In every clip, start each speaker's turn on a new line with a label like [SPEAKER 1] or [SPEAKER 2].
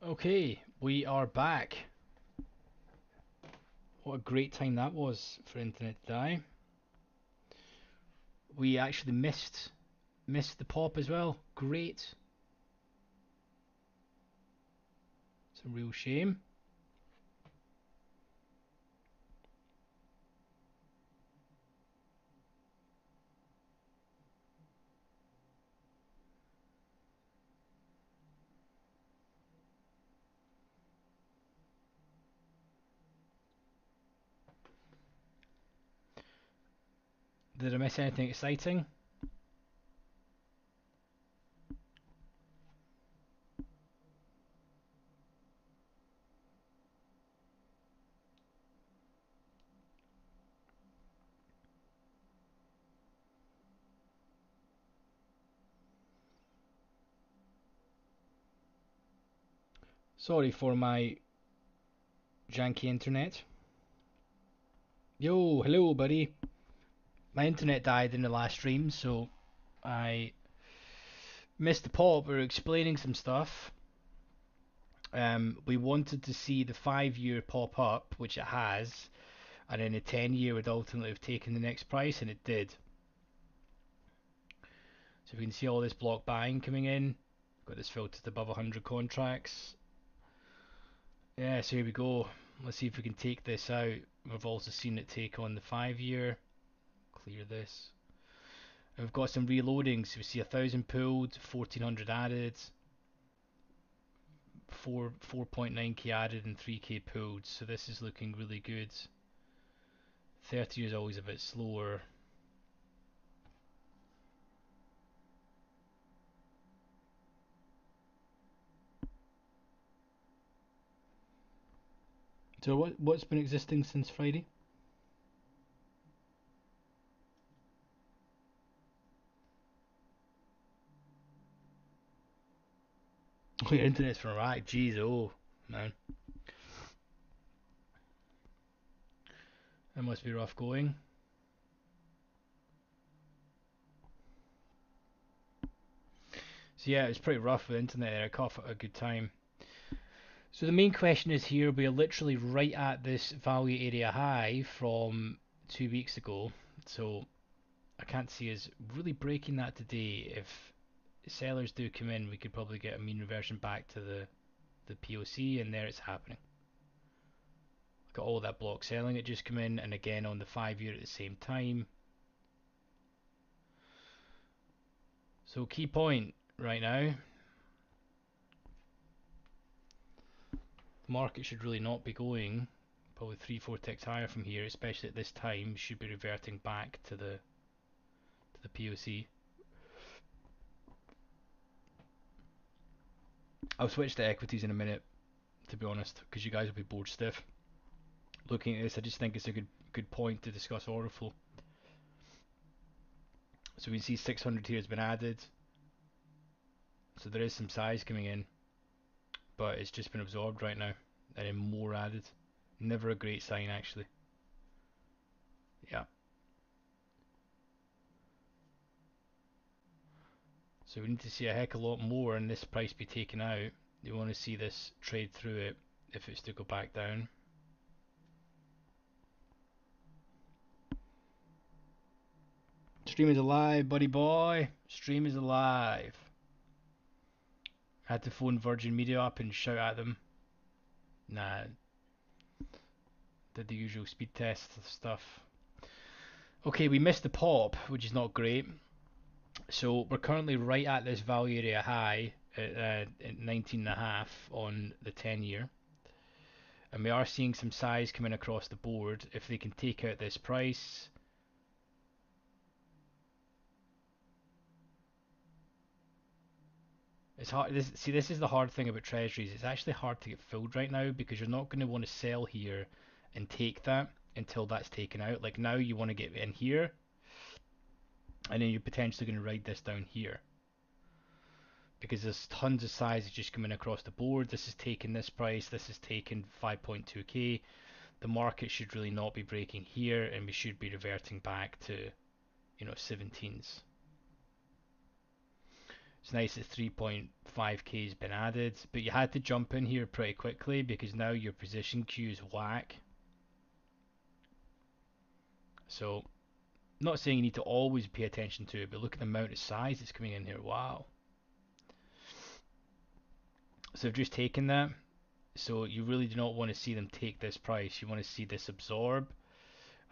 [SPEAKER 1] Okay, we are back. What a great time that was for internet to die. We actually missed the pop as well. Great. It's a real shame. Did I miss anything exciting? Sorry for my janky internet. Yo, hello buddy. My internet died in the last stream, so I missed the pop. We were explaining some stuff. We wanted to see the 5 year pop up, which it has, and then the 10 year would ultimately have taken the next price, and it did. So we can see all this block buying coming in. Got this filtered above 100 contracts. Yeah, so here we go. Let's see if we can take this out. We've also seen it take on the 5 year. Clear this. And we've got some reloadings. We see 1,000 pulled, 1,400 added, 4.9k added, and 3k pulled. So this is looking really good. 30 is always a bit slower. So what's been existing since Friday? Oh, your internet's from Iraq. Jeez, oh man, that must be rough going. So yeah, it's pretty rough with the internet there. I caught it at a good time. So the main question is here, we're literally right at this value area high from 2 weeks ago. So I can't see us really breaking that today. If sellers do come in, we could probably get a mean reversion back to the POC, and there it's happening. Got all that block selling it just come in, and again on the 5 year at the same time. So key point right now, the market should really not be going probably 3-4 ticks higher from here, especially at this time. Should be reverting back to the POC. I'll switch to equities in a minute, to be honest, because you guys will be bored stiff. Looking at this, I just think it's a good point to discuss order flow. So we see 600 here has been added, so there is some size coming in, but it's just been absorbed right now, and then more added. Never a great sign actually. Yeah. So we need to see a heck of a lot more and this price be taken out. You want to see this trade through it if it's to go back down. Stream is alive, buddy boy. Stream is alive. Had to phone Virgin Media up and shout at them. Nah, did the usual speed test stuff. Okay, we missed the pop, which is not great. So we're currently right at this value area high at 19.5 on the 10 year. And we are seeing some size coming across the board. If they can take out this price, it's hard. This is the hard thing about treasuries. It's actually hard to get filled right now because you're not going to want to sell here and take that until that's taken out. Like now you want to get in here, and then you're potentially going to ride this down here because there's tons of size just coming across the board. This is taking this price. This is taking 5.2k. The market should really not be breaking here, and we should be reverting back to 17s. It's nice that 3.5k has been added, but you had to jump in here pretty quickly because now your position queue is whack. So, not saying you need to always pay attention to it, but look at the amount of size that's coming in here. Wow. So I've just taken that. So you really do not want to see them take this price. You want to see this absorb,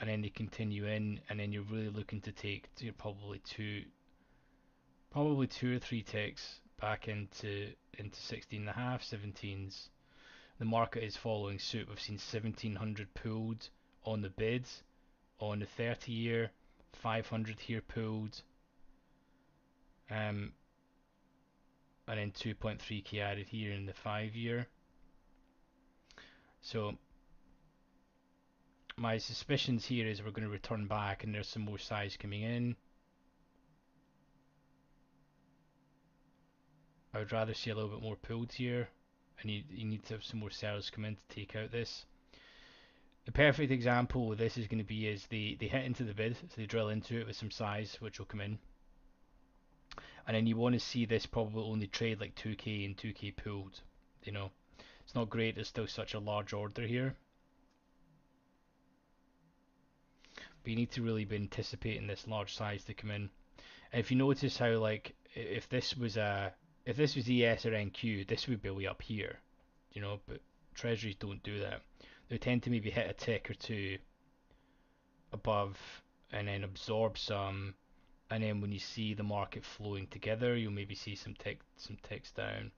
[SPEAKER 1] and then they continue in, and then you're really looking to take probably two or three ticks back into 16 and a half, 17s. The market is following suit. We've seen 1700 pulled on the bids on the 30 year, 500 here pulled, and then 2.3k added here in the 5 year. So my suspicions here is we're going to return back and there's some more size coming in. I would rather see a little bit more pulled here, and you need to have some more sellers come in to take out this. The perfect example of this is going to be is they hit into the bid, so they drill into it with some size, which will come in. And then you want to see this probably only trade like 2k and 2k pulled. You know, it's not great, there's still such a large order here. But you need to really be anticipating this large size to come in. And if you notice how like if this was ES or NQ, this would be way up here, you know, but treasuries don't do that. They tend to maybe hit a tick or two above and then absorb some, and then when you see the market flowing together, you'll maybe see some ticks down.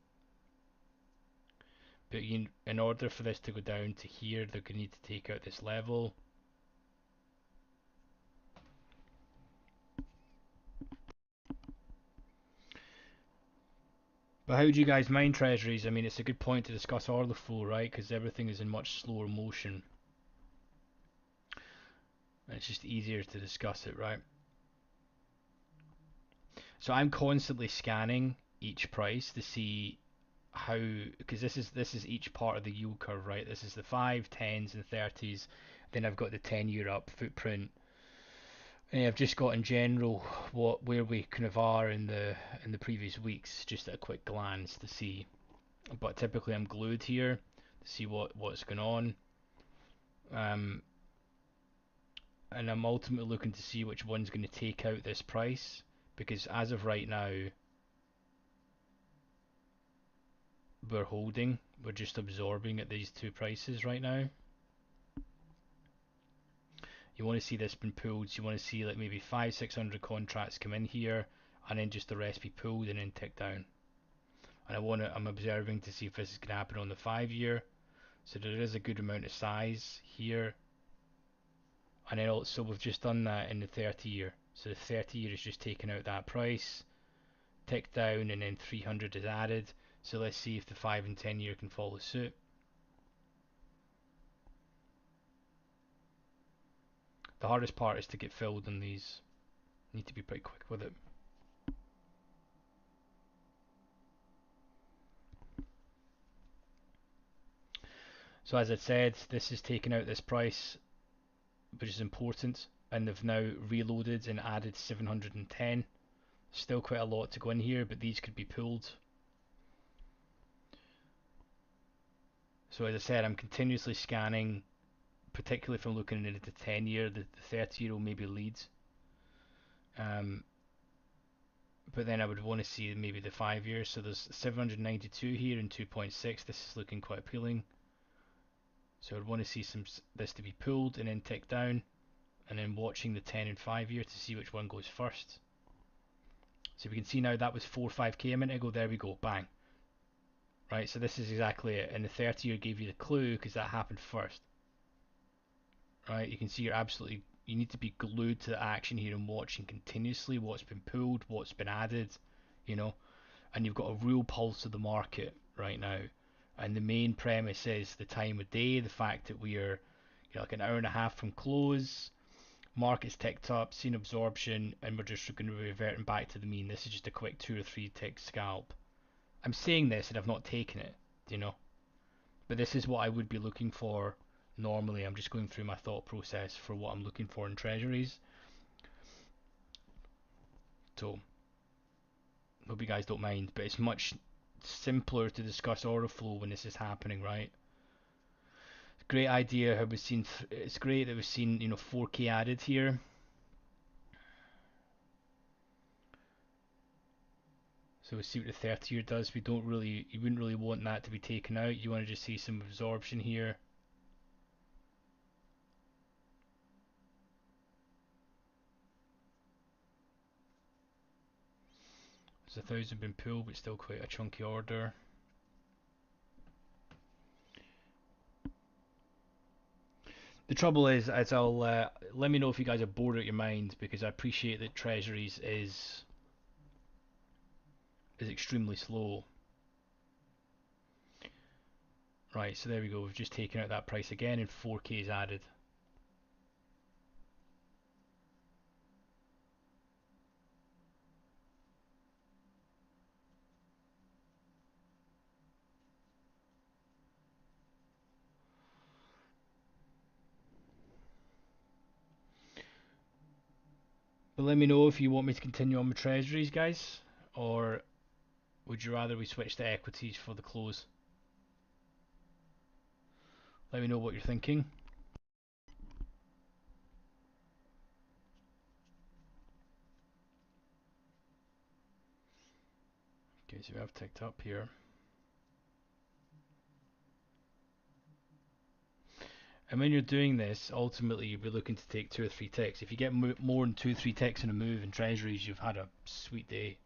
[SPEAKER 1] But in order for this to go down to here, they're going to need to take out this level. But how do you guys mind treasuries? I mean, it's a good point to discuss OrderFlow, right? Because everything is in much slower motion. And it's just easier to discuss it, right? So I'm constantly scanning each price to see how, because this is each part of the yield curve, right? This is the 5, 10s and 30s. Then I've got the 10-year up footprint. And I've just got in general where we kind of are in the previous weeks, just at a quick glance to see. But typically I'm glued here to see what's going on. And I'm ultimately looking to see which one's going to take out this price, because as of right now we're holding, we're just absorbing at these two prices right now. You want to see this been pulled, so you want to see like maybe 500-600 contracts come in here and then just the rest be pulled and then tick down. And I'm observing to see if this is going to happen on the 5 year. So there is a good amount of size here. And then also we've just done that in the 30 year. So the 30 year is just taking out that price, tick down, and then 300 is added. So let's see if the 5 and 10 year can follow suit. The hardest part is to get filled on these. You need to be pretty quick with it. So as I said, this is taking out this price, which is important, and they've now reloaded and added 710. Still quite a lot to go in here, but these could be pulled. So as I said, I'm continuously scanning, particularly if I'm looking at the 10 year, the 30 year will maybe lead. But then I would want to see maybe the 5 years. So there's 792 here and 2.6. This is looking quite appealing. So I'd want to see this to be pulled and then tick down, and then watching the 10 and 5 year to see which one goes first. So we can see now that was 4 5k a minute ago. There we go, bang. Right, so this is exactly it. And the 30 year gave you the clue because that happened first. Right, you can see you need to be glued to the action here and watching continuously what's been pulled, what's been added, you know, and you've got a real pulse of the market right now. And the main premise is the time of day, the fact that we are, like an hour and a half from close, market's ticked up, seen absorption, and we're just going to be reverting back to the mean. This is just a quick 2 or 3 tick scalp. I'm saying this and I've not taken it, you know, but this is what I would be looking for normally. I'm just going through my thought process for what I'm looking for in treasuries. So Hope you guys don't mind, but it's much simpler to discuss order flow when this is happening, right? Great idea how we've seen. It's great that we've seen 4K added here. So we'll see what the 30 year does. You wouldn't really want that to be taken out. You want to just see some absorption here. There's 1,000 been pulled, but still quite a chunky order. The trouble is I'll let me know if you guys are bored out your mind, because I appreciate that Treasuries is extremely slow. Right, so there we go. We've just taken out that price again, and 4K is added. But let me know if you want me to continue on with Treasuries, guys, or would you rather we switch to equities for the close? Let me know what you're thinking. Okay, so we have ticked up here. And when you're doing this, ultimately you'll be looking to take 2 or 3 ticks. If you get more than 2 or 3 ticks in a move in Treasuries, you've had a sweet day.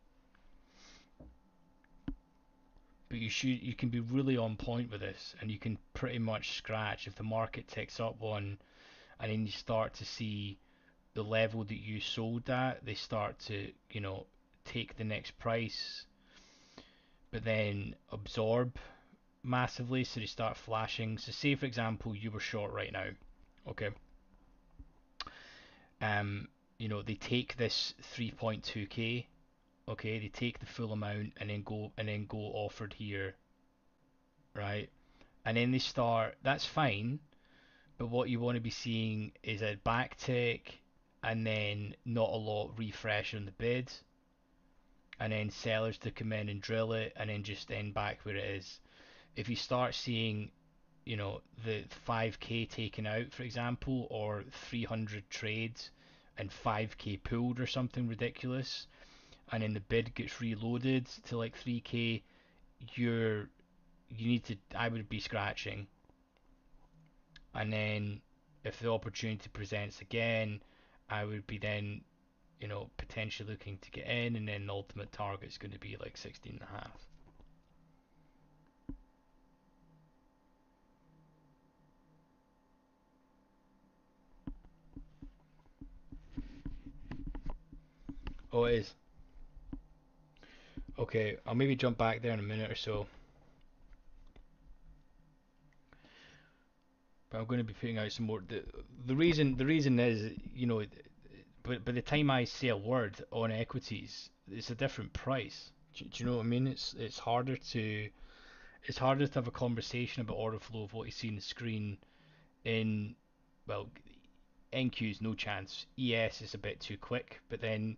[SPEAKER 1] But you can be really on point with this, and you can pretty much scratch if the market ticks up one, and then you start to see the level that you sold at, they start to take the next price, but then absorb massively, so they start flashing. So say for example you were short right now, okay, they take this 3.2k, okay, they take the full amount and then go offered here, right, and then they start, that's fine, but what you want to be seeing is a back tick and then not a lot refresh on the bid, and then sellers to come in and drill it and then just end back where it is. If you start seeing the 5k taken out, for example, or 300 trades and 5k pulled or something ridiculous, and then the bid gets reloaded to like 3k, I would be scratching. And then if the opportunity presents again, I would be then potentially looking to get in, and then the ultimate target is going to be like 16.5. Oh, it is. Okay, I'll maybe jump back there in a minute or so. But I'm going to be putting out some more. The reason is, but by the time I say a word on equities, it's a different price. Do you know what I mean? It's harder to have a conversation about order flow of what you see on the screen in, well, NQ's no chance. ES is a bit too quick, but then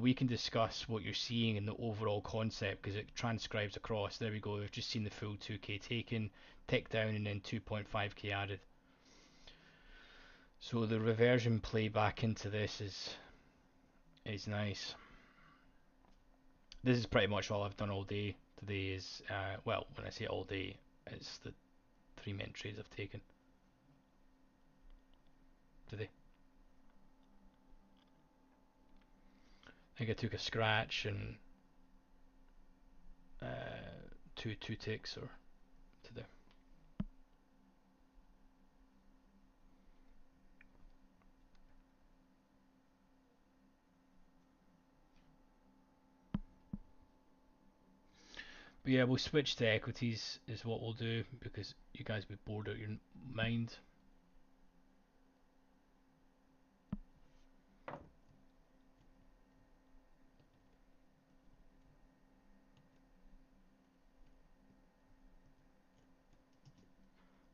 [SPEAKER 1] we can discuss what you're seeing in the overall concept, because it transcribes across. There we go. We've just seen the full 2k taken, tick down, and then 2.5k added. So the reversion play back into this is nice. This is pretty much all I've done all day today. Is well, when I say all day, it's the 3 mint trades I've taken today. I think I took a scratch and two ticks or today. But yeah, we'll switch to equities is what we'll do, because you guys will be bored out your mind.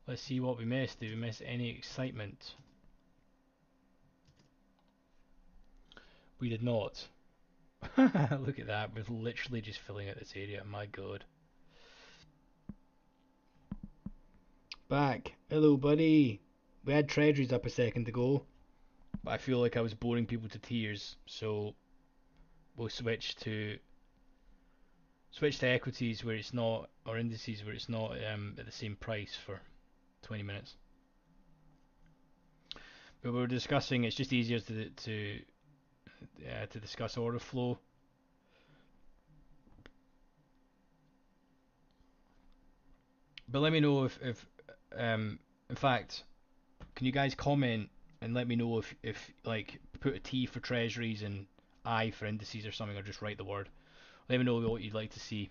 [SPEAKER 1] Let's see what we missed. Did we miss any excitement? We did not. Look at that. We're literally just filling out this area. My god. Back. Hello, buddy. We had treasuries up a second ago, but I feel like I was boring people to tears, so we'll switch to equities where it's not, or indices where it's not at the same price for 20 minutes. But we were discussing. It's just easier to discuss order flow. But let me know if in fact, can you guys comment and let me know if like put a T for treasuries and I for indices or something, or just write the word. Let me know what you'd like to see.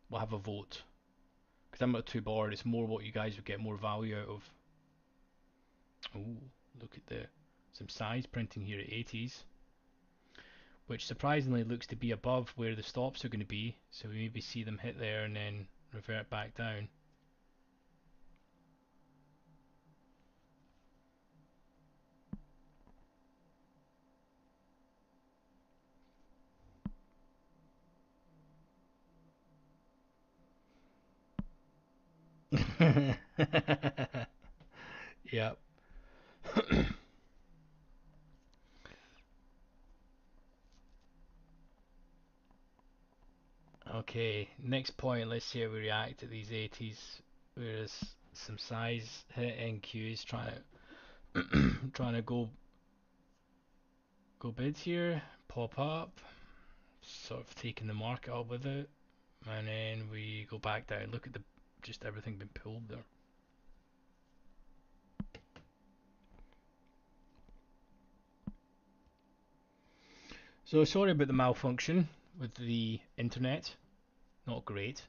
[SPEAKER 1] We'll have a vote because I'm not too bored. It's more what you guys would get more value out of. Oh, look at the some size printing here at 80s, which surprisingly looks to be above where the stops are going to be. So we maybe see them hit there and then revert back down. Yep. Okay, next point. Let's see how we react to these 80s. Whereas some size hit NQs trying to go bids here, pop up, sort of taking the market up with it, and then we go back down. Look at the just everything been pulled there. So sorry about the malfunction with the internet. Not great.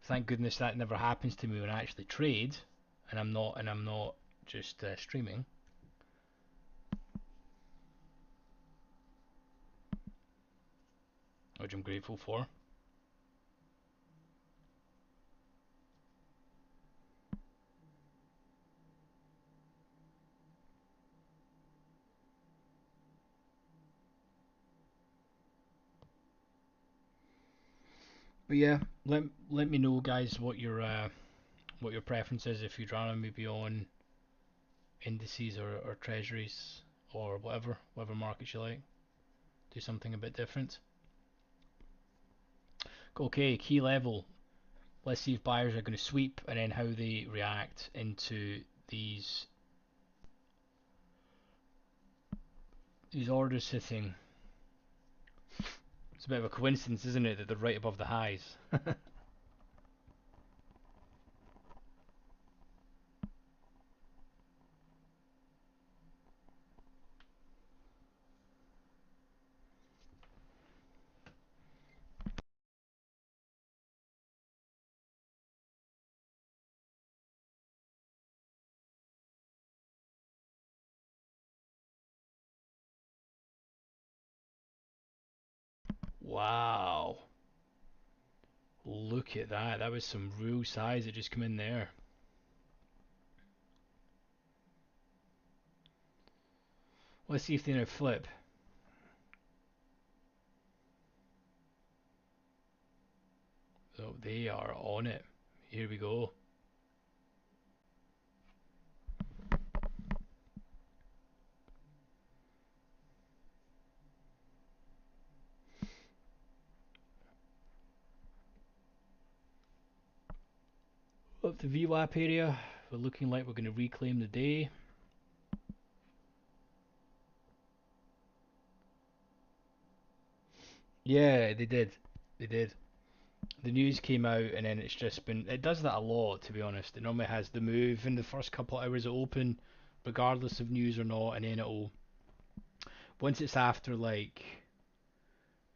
[SPEAKER 1] Thank goodness that never happens to me when I actually trade, and I'm not just streaming. Which I'm grateful for. But yeah, let me know, guys, what your preference is, if you'd rather maybe on indices or treasuries or whatever markets you like. Do something a bit different. Okay, key level. Let's see if buyers are going to sweep and then how they react into these orders sitting. It's a bit of a coincidence, isn't it, that they're right above the highs. Wow. Look at that. That was some real size that just come in there. Let's see if they now flip. So they are on it. Here we go. Up the VWAP area. We're looking like we're going to reclaim the day. Yeah, they did. They did. The news came out and then it's just been. It does that a lot, to be honest. It normally has the move in the first couple of hours it open, regardless of news or not, and then it'll. Once it's after like.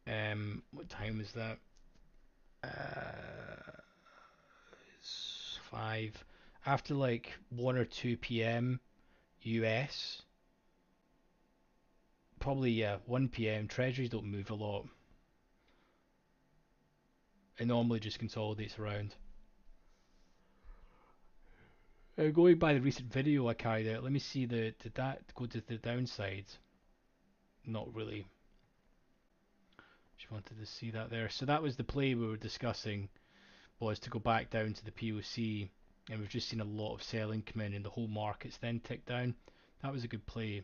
[SPEAKER 1] What time is that? It's 5. After like 1 or 2 p.m. US, probably, yeah, 1 p.m. Treasuries don't move a lot. It normally just consolidates around. Going by the recent video I carried out, let me see did that go to the downside? Not really. Just wanted to see that there. So that was the play we were discussing, was to go back down to the POC, and we've just seen a lot of selling come in and the whole market's then ticked down. That was a good play.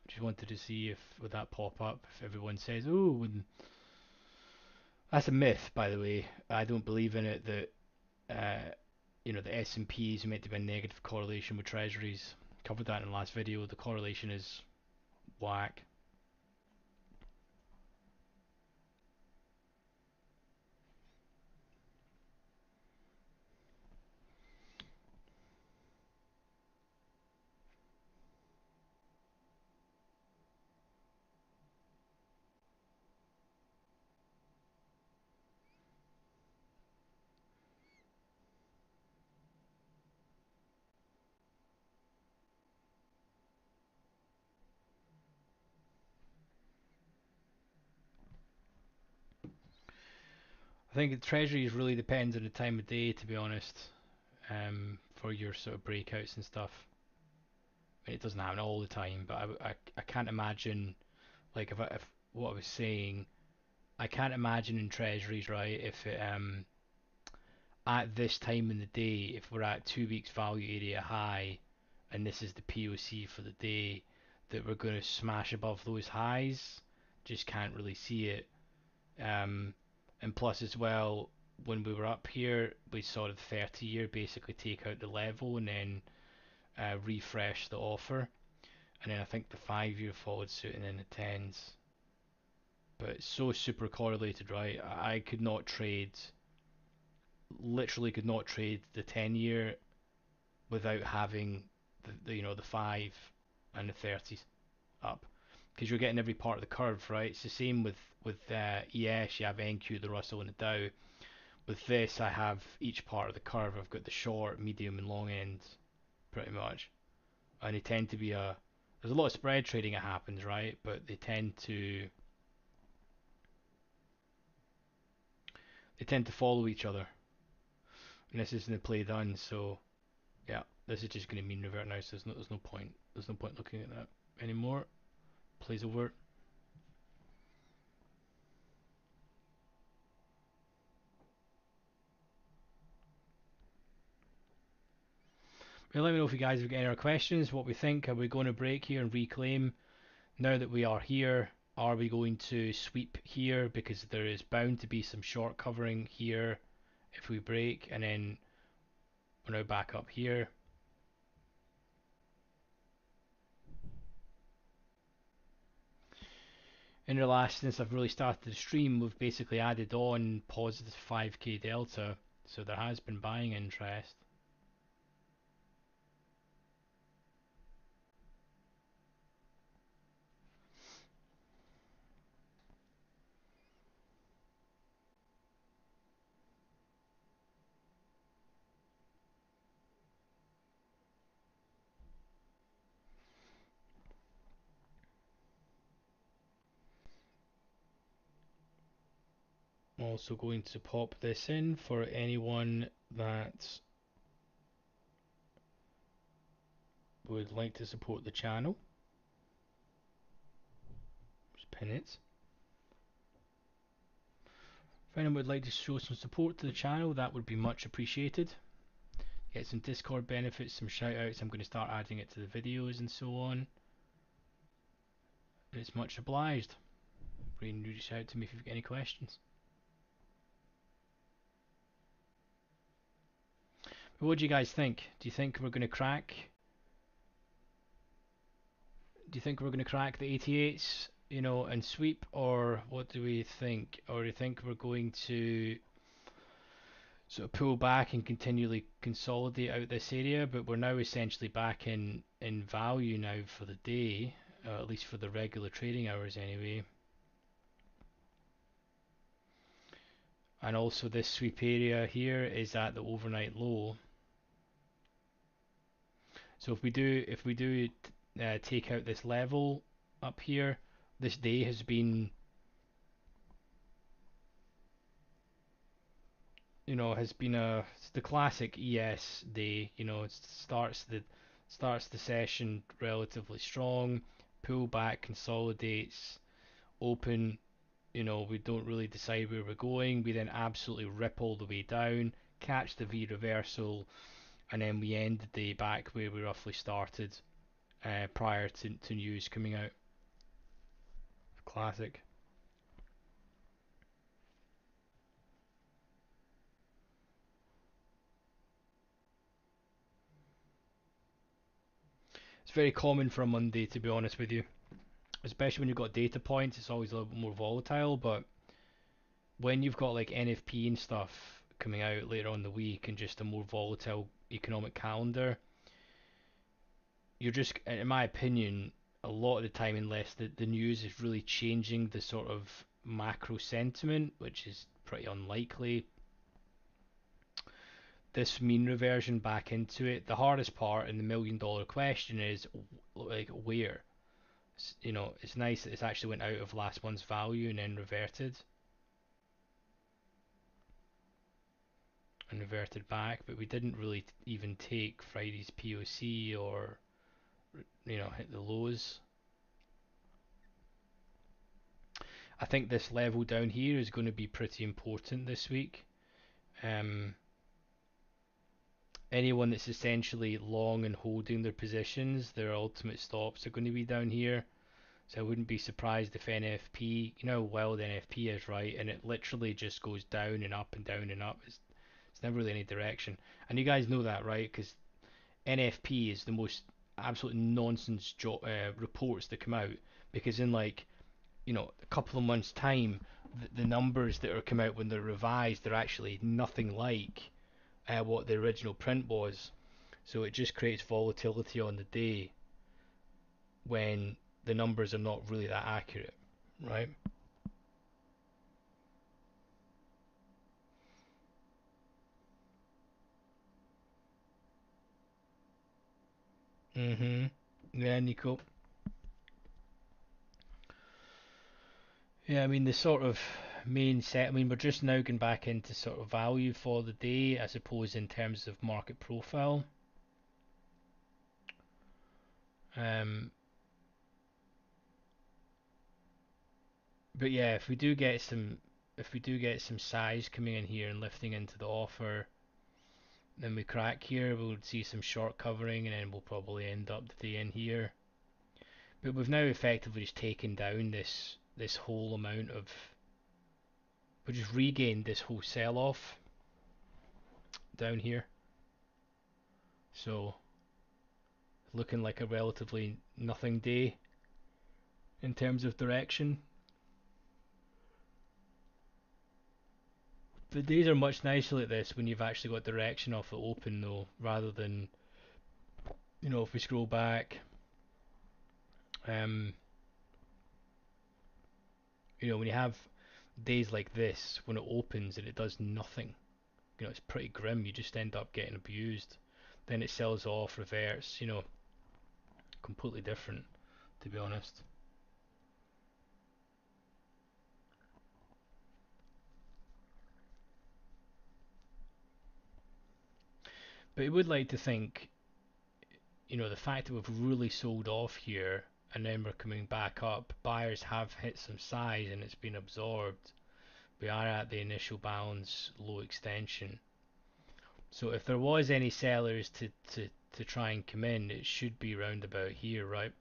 [SPEAKER 1] Just wanted to see if would that pop up if everyone says, oh, that's a myth, by the way. I don't believe in it that the S&P is meant to be a negative correlation with treasuries. Covered that in the last video. The correlation is whack. I think the treasuries really depends on the time of day, to be honest, for your sort of breakouts and stuff. I mean, it doesn't happen all the time, but I can't imagine, like if what I was saying, I can't imagine in treasuries, right, if it at this time in the day, if we're at 2 weeks value area high, and this is the POC for the day, that we're going to smash above those highs. Just can't really see it. Um, and plus as well, when we were up here, we saw the 30-year basically take out the level and then refresh the offer. And then I think the 5-year followed suit and then the tens. But it's so super correlated, right? I could not trade, literally could not trade the 10-year without having the 5 and the 30s up, because you're getting every part of the curve, right? It's the same with ES. You have NQ, the Russell, and the Dow. With this, I have each part of the curve. I've got the short, medium, and long ends, pretty much, and they tend to be there's a lot of spread trading that happens, right? But they tend to follow each other, and this isn't a play done. So yeah, this is just going to mean revert now. So there's no point looking at that anymore. Plays over. Let me know if you guys have got any other questions. What we think? Are we going to break here and reclaim? Now that we are here, are we going to sweep here because there is bound to be some short covering here if we break, and then we're now back up here. In the last, since I've really started the stream, we've basically added on positive 5k delta, so there has been buying interest. I'm also going to pop this in for anyone that would like to support the channel. Just pin it. If anyone would like to show some support to the channel, that would be much appreciated. Get some Discord benefits, some shout outs. I'm going to start adding it to the videos and so on. And it's much obliged. Really reach out to me if you've got any questions. But what do you guys think? Do you think we're going to crack? Do you think we're going to crack the 88s, and sweep, or what do we think? Or do you think we're going to sort of pull back and continually consolidate out this area? But we're now essentially back in value now for the day, at least for the regular trading hours anyway. And also this sweep area here is at the overnight low. So if we do take out this level up here, this day has been it's the classic ES day. It starts the session relatively strong, pull back, consolidates, open, we don't really decide where we're going. We then absolutely rip all the way down, catch the V reversal, and then we end the day back where we roughly started prior to news coming out. Classic. It's very common for a Monday, to be honest with you, especially when you've got data points. It's always a little bit more volatile, but when you've got like NFP and stuff coming out later on in the week and just a more volatile economic calendar, you're just, in my opinion, a lot of the time, unless the news is really changing the sort of macro sentiment, which is pretty unlikely, this mean reversion back into it. The hardest part and the $1 million question is like where. It's nice that it's actually went out of last month's value and then reverted back, but we didn't really even take Friday's POC or hit the lows. I think this level down here is going to be pretty important this week. Anyone that's essentially long and holding their positions, their ultimate stops are going to be down here. So I wouldn't be surprised if NFP, you know how wild NFP is, right? And it literally just goes down and up and down and up. It's never really any direction. And you guys know that, right? Because NFP is the most absolute nonsense reports that come out. Because in like, a couple of months' time, the numbers that are come out when they're revised, they're actually nothing like what the original print was. So it just creates volatility on the day when the numbers are not really that accurate, right? Mhm. Yeah, Nico. Yeah, I mean the sort of main set. I mean we're just now going back into sort of value for the day, I suppose, in terms of market profile. Um, but yeah, if we do get some size coming in here and lifting into the offer, then we crack here. We'll see some short covering, and then we'll probably end up the day in here. But we've now effectively just taken down this whole amount of. We just regained this whole sell-off down here. So looking like a relatively nothing day in terms of direction. The days are much nicer like this when you've actually got direction off the open though, rather than if we scroll back, um, when you have days like this when it opens and it does nothing, it's pretty grim. You just end up getting abused. Then it sells off, reverts, completely different, to be honest. But I would like to think, the fact that we've really sold off here and then we're coming back up, buyers have hit some size and it's been absorbed. We are at the initial balance low extension. So if there was any sellers to try and come in, it should be round about here, right?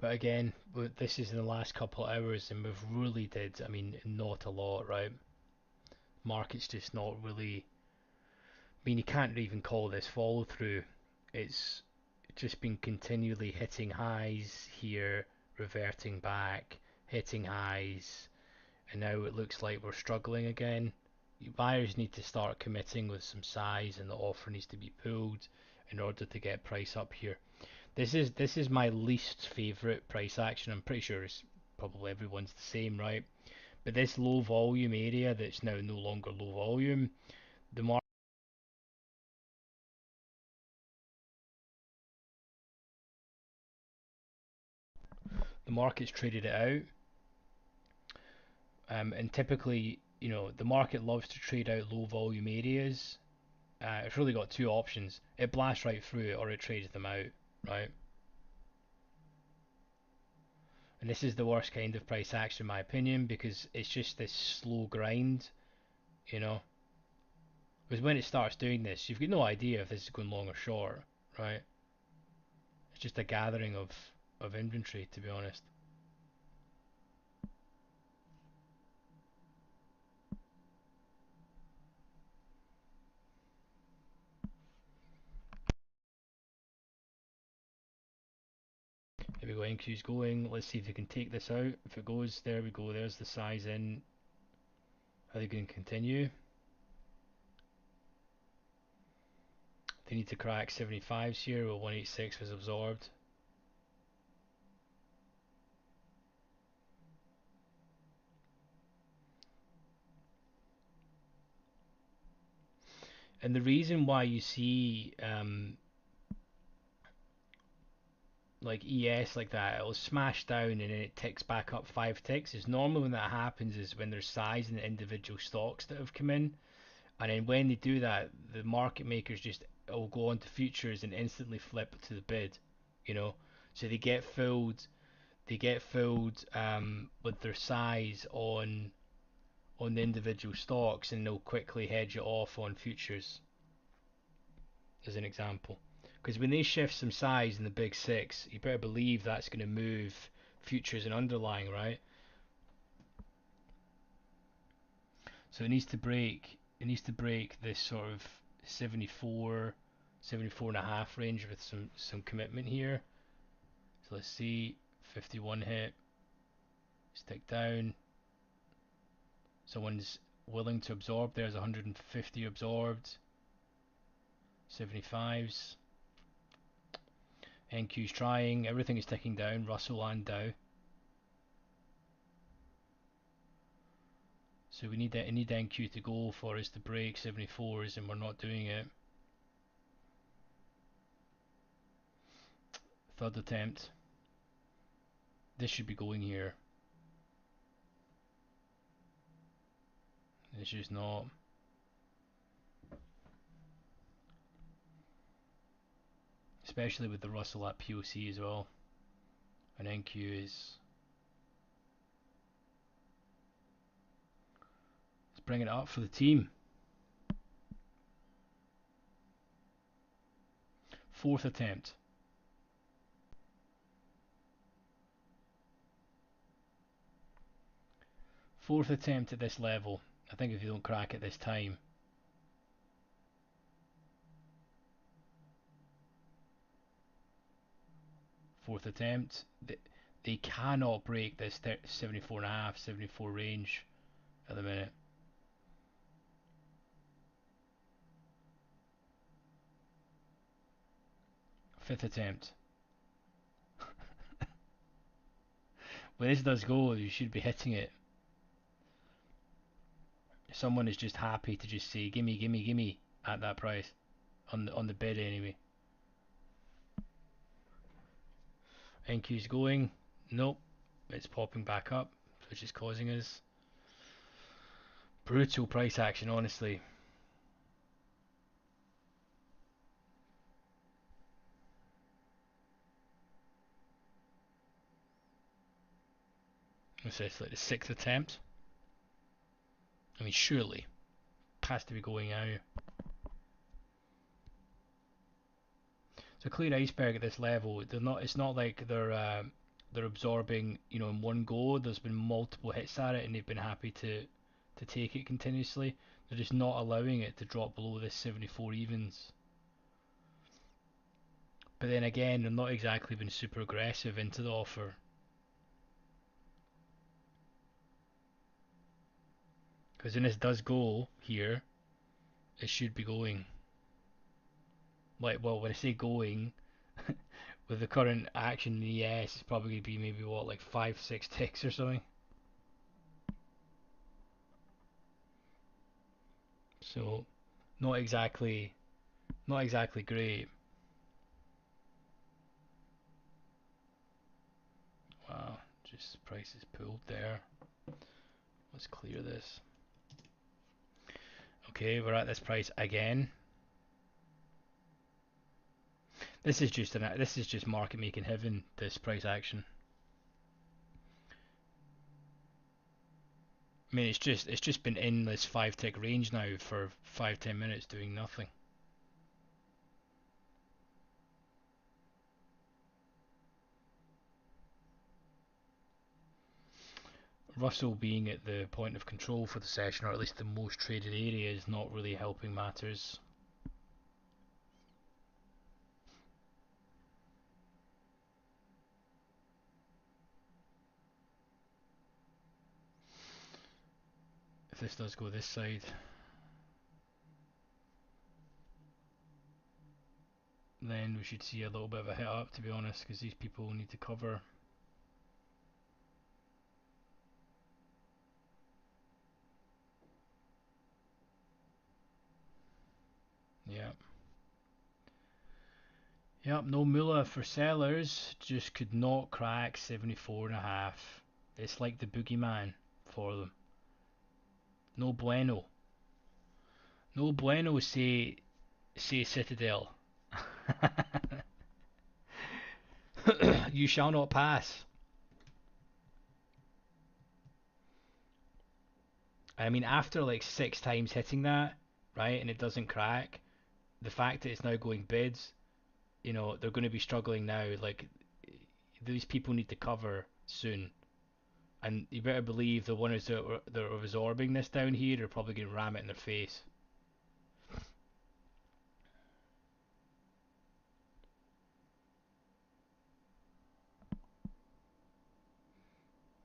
[SPEAKER 1] But again, this is in the last couple of hours and we've really did, I mean, not a lot, right? Market's just not really, I mean, you can't even call this follow through. It's just been continually hitting highs here, reverting back, hitting highs, and now it looks like we're struggling again. Buyers need to start committing with some size, and the offer needs to be pulled in order to get price up here. This is my least favorite price action. I'm pretty sure it's probably everyone's the same, right? But this low volume area that's now no longer low volume, the the market's traded it out. And typically, the market loves to trade out low volume areas. It's really got two options: it blasts right through it, or it trades them out, right? And this is the worst kind of price action, in my opinion, because it's just this slow grind, you know. Because when it starts doing this, you've got no idea if this is going long or short, right? It's just a gathering of inventory, to be honest. Here we go, NQ's going. Let's see if they can take this out. If it goes, there we go. There's the size in. Are they going to continue? They need to crack 75s here. Well, 186 was absorbed. And the reason why you see like ES like that, it'll smash down and then it ticks back up 5 ticks. Is normally when that happens is when there's size in the individual stocks that have come in, and then when they do that, the market makers just will go on to futures and instantly flip to the bid, you know. So they get filled. They get filled with their size on the individual stocks, and they'll quickly hedge it off on futures, as an example. Because when they shift some size in the big six, you better believe that's going to move futures and underlying, right? So it needs to break. It needs to break this sort of 74, 74 and a half range with some commitment here. So let's see, 51 hit, stick down. Someone's willing to absorb. There's 150 absorbed. 75s. NQ's trying. Everything is ticking down. Russell and Dow. So we need NQ to go for us to break 74s, and we're not doing it. Third attempt. This should be going here. It's just not. Especially with the Russell at POC as well. And NQ is. Let's bring it up for the team. Fourth attempt. Fourth attempt at this level. I think if you don't crack it this time. Fourth attempt. They cannot break this 74.5, 74 range at the minute. Fifth attempt. When this does go, you should be hitting it. Someone is just happy to just say gimme, gimme, gimme at that price on the bid anyway. NQ's going. Nope, it's popping back up, which is causing us brutal price action, honestly. This is like the sixth attempt. I mean, surely it has to be going out. It's a clear iceberg at this level. They're not. It's not like they're absorbing, in one go. There's been multiple hits at it, and they've been happy to take it continuously. They're just not allowing it to drop below this 74 evens. But then again, they're not exactly been super aggressive into the offer. Because when this does go here, it should be going. Like, well, when I say going, with the current action in the ES, it's probably going to be maybe what, like 5, 6 ticks or something. So not exactly not exactly great. Wow, just prices pulled there. Let's clear this. Okay, we're at this price again. This is just market making heaven, this price action. I mean, it's just been in this 5 tick range now for 5-10 minutes doing nothing. Russell being at the point of control for the session, or at least the most traded area, is not really helping matters. If this does go this side, then we should see a little bit of a hit up, to be honest, because these people need to cover. Yep. Yep, no moolah for sellers, just could not crack 74.5. It's like the boogeyman for them. No bueno. No bueno, say Citadel. You shall not pass. I mean, after like 6 times hitting that, right, and it doesn't crack, the fact that it's now going bids, they're going to be struggling now. Like, these people need to cover soon. And you better believe the ones that are absorbing this down here are probably going to ram it in their face.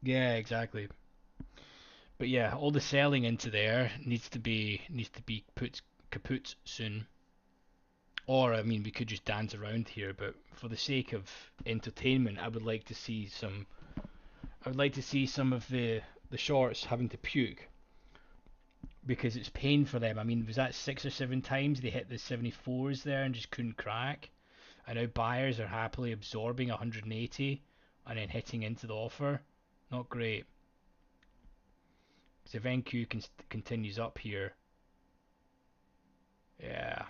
[SPEAKER 1] Yeah, exactly. But yeah, all the selling into there needs to be put kaput soon. Or I mean, we could just dance around here, but for the sake of entertainment, I would like to see some of the shorts having to puke because it's pain for them. I mean, was that 6 or 7 times they hit the 74s there and just couldn't crack? And now buyers are happily absorbing 180 and then hitting into the offer. Not great. So if NQ continues up here, yeah.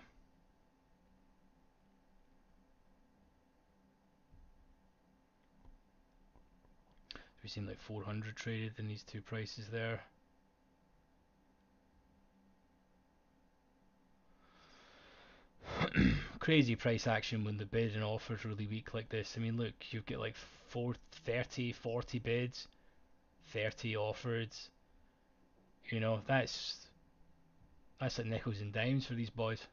[SPEAKER 1] We've seen like 400 traded in these two prices there. Crazy price action when the bid and offer is really weak like this. I mean, look, you've got like 30, 40 bids, 30 offered. That's like nickels and dimes for these boys.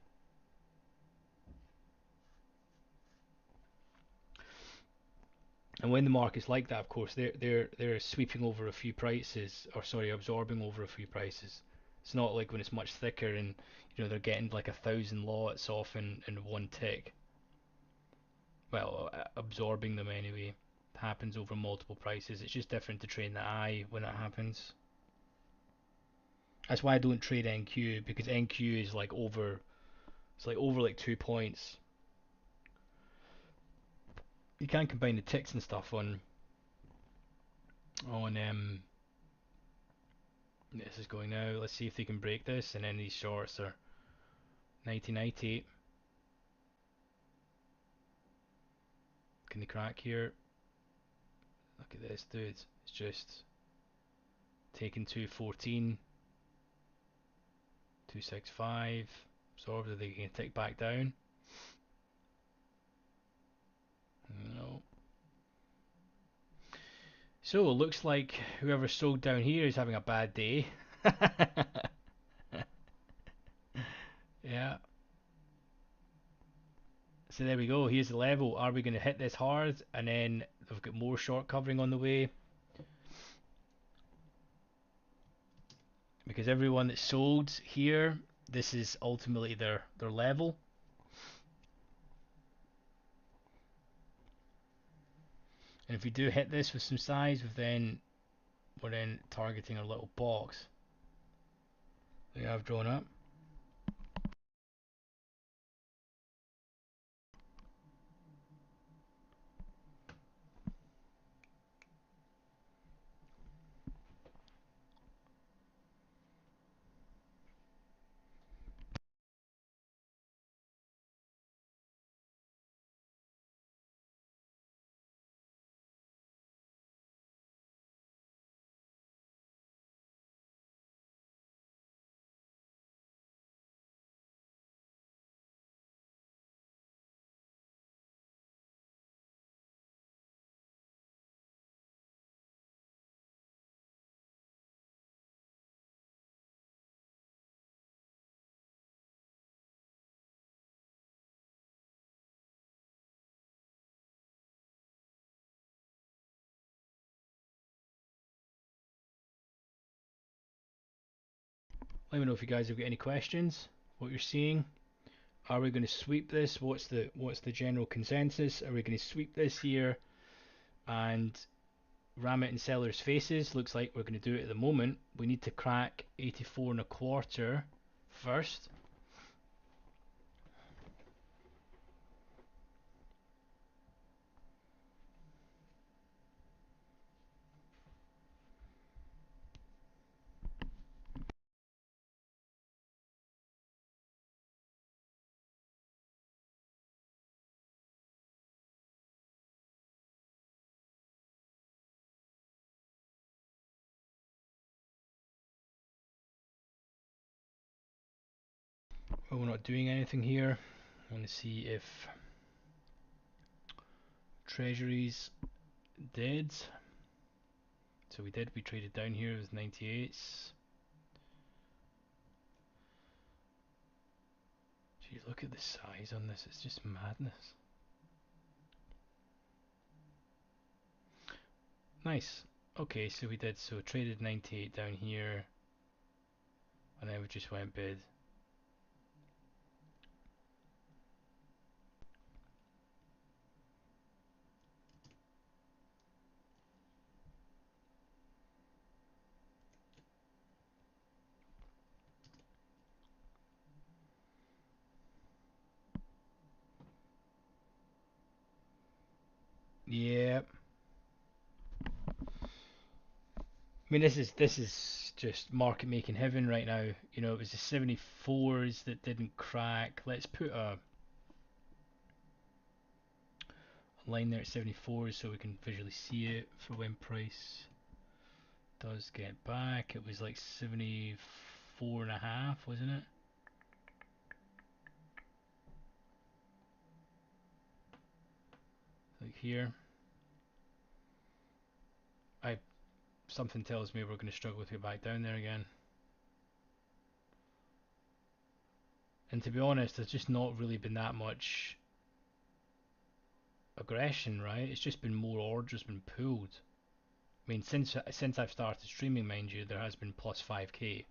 [SPEAKER 1] And when the market's like that, of course, they're sweeping over a few prices, or sorry, absorbing over a few prices. It's not like when it's much thicker and they're getting like 1,000 lots off in one tick. Well, absorbing them anyway. It happens over multiple prices. It's just different to train the eye when it happens. That's why I don't trade NQ, because NQ is like over. It's like over like 2 points. You can combine the ticks and stuff on. This is going now. Let's see if they can break this, and then these shorts are 90-90. Can they crack here? Look at this, dude. It's just taking 214, 265. Absorbed. Are they going to tick back down? No. So it looks like whoever sold down here is having a bad day. Yeah. So there we go. Here's the level. Are we going to hit this hard? And then they've got more short covering on the way. Because everyone that sold here, this is ultimately their level. And if we do hit this with some size, we're then targeting our little box that I've drawn up. Let me know if you guys have got any questions, what you're seeing. Are we going to sweep this? What's the general consensus? Are we going to sweep this here and ram it in sellers' faces? Looks like we're going to do it at the moment. We need to crack 84 and a quarter first. Well, we're not doing anything here. I want to see if treasuries did. So we did. We traded down here with 98s. Gee, look at the size on this. It's just madness. Nice. Okay, so we did. So traded 98 down here, and then we just went bid. Yeah. I mean, this is just market making heaven right now. You know, it was the 74s that didn't crack. Let's put a line there at 74s so we can visually see it for when price does get back. It was like 74 and a half, wasn't it? Like here. I Something tells me we're going to struggle to get back down there again. And to be honest, there's just not really been that much aggression, right? It's just been more orders been pulled. I mean, since I've started streaming, mind you, there has been plus 5k.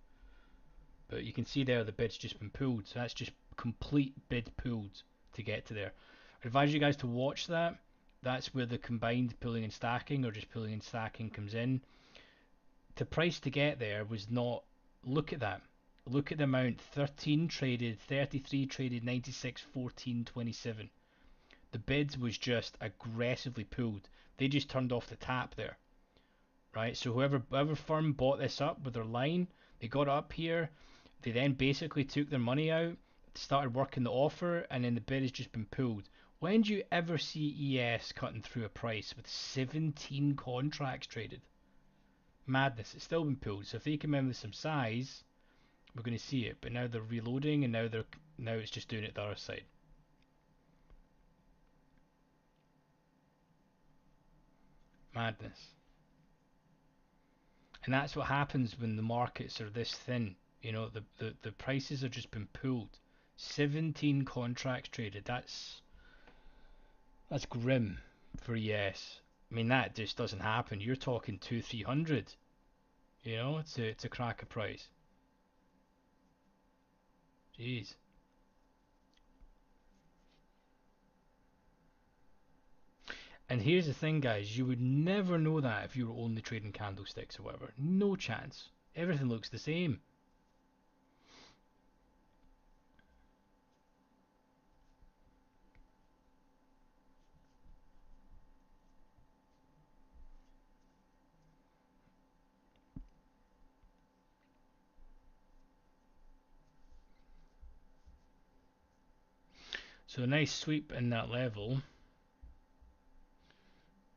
[SPEAKER 1] But you can see there the bid's just been pulled, so that's just complete bid pulled to get to there. I advise you guys to watch that. That's where the combined pulling and stacking, or just pulling and stacking, comes in. The price to get there was not. Look at that. Look at the amount. 13 traded, 33 traded, 96, 14, 27. The bids was just aggressively pulled. They just turned off the tap there, right? So whoever firm bought this up with their line, they got up here. They then basically took their money out, started working the offer, and then the bid has just been pulled. When do you ever see ES cutting through a price with 17 contracts traded? Madness. It's still been pulled. So if they come in with some size, we're going to see it. But now they're reloading, and now it's just doing it the other side. Madness. And that's what happens when the markets are this thin. You know, the prices have just been pulled. 17 contracts traded. That's grim for ES. I mean, that just doesn't happen. You're talking 200-300, you know, to crack a price. Jeez. And here's the thing, guys. You would never know that if you were only trading candlesticks or whatever. No chance. Everything looks the same. So a nice sweep in that level.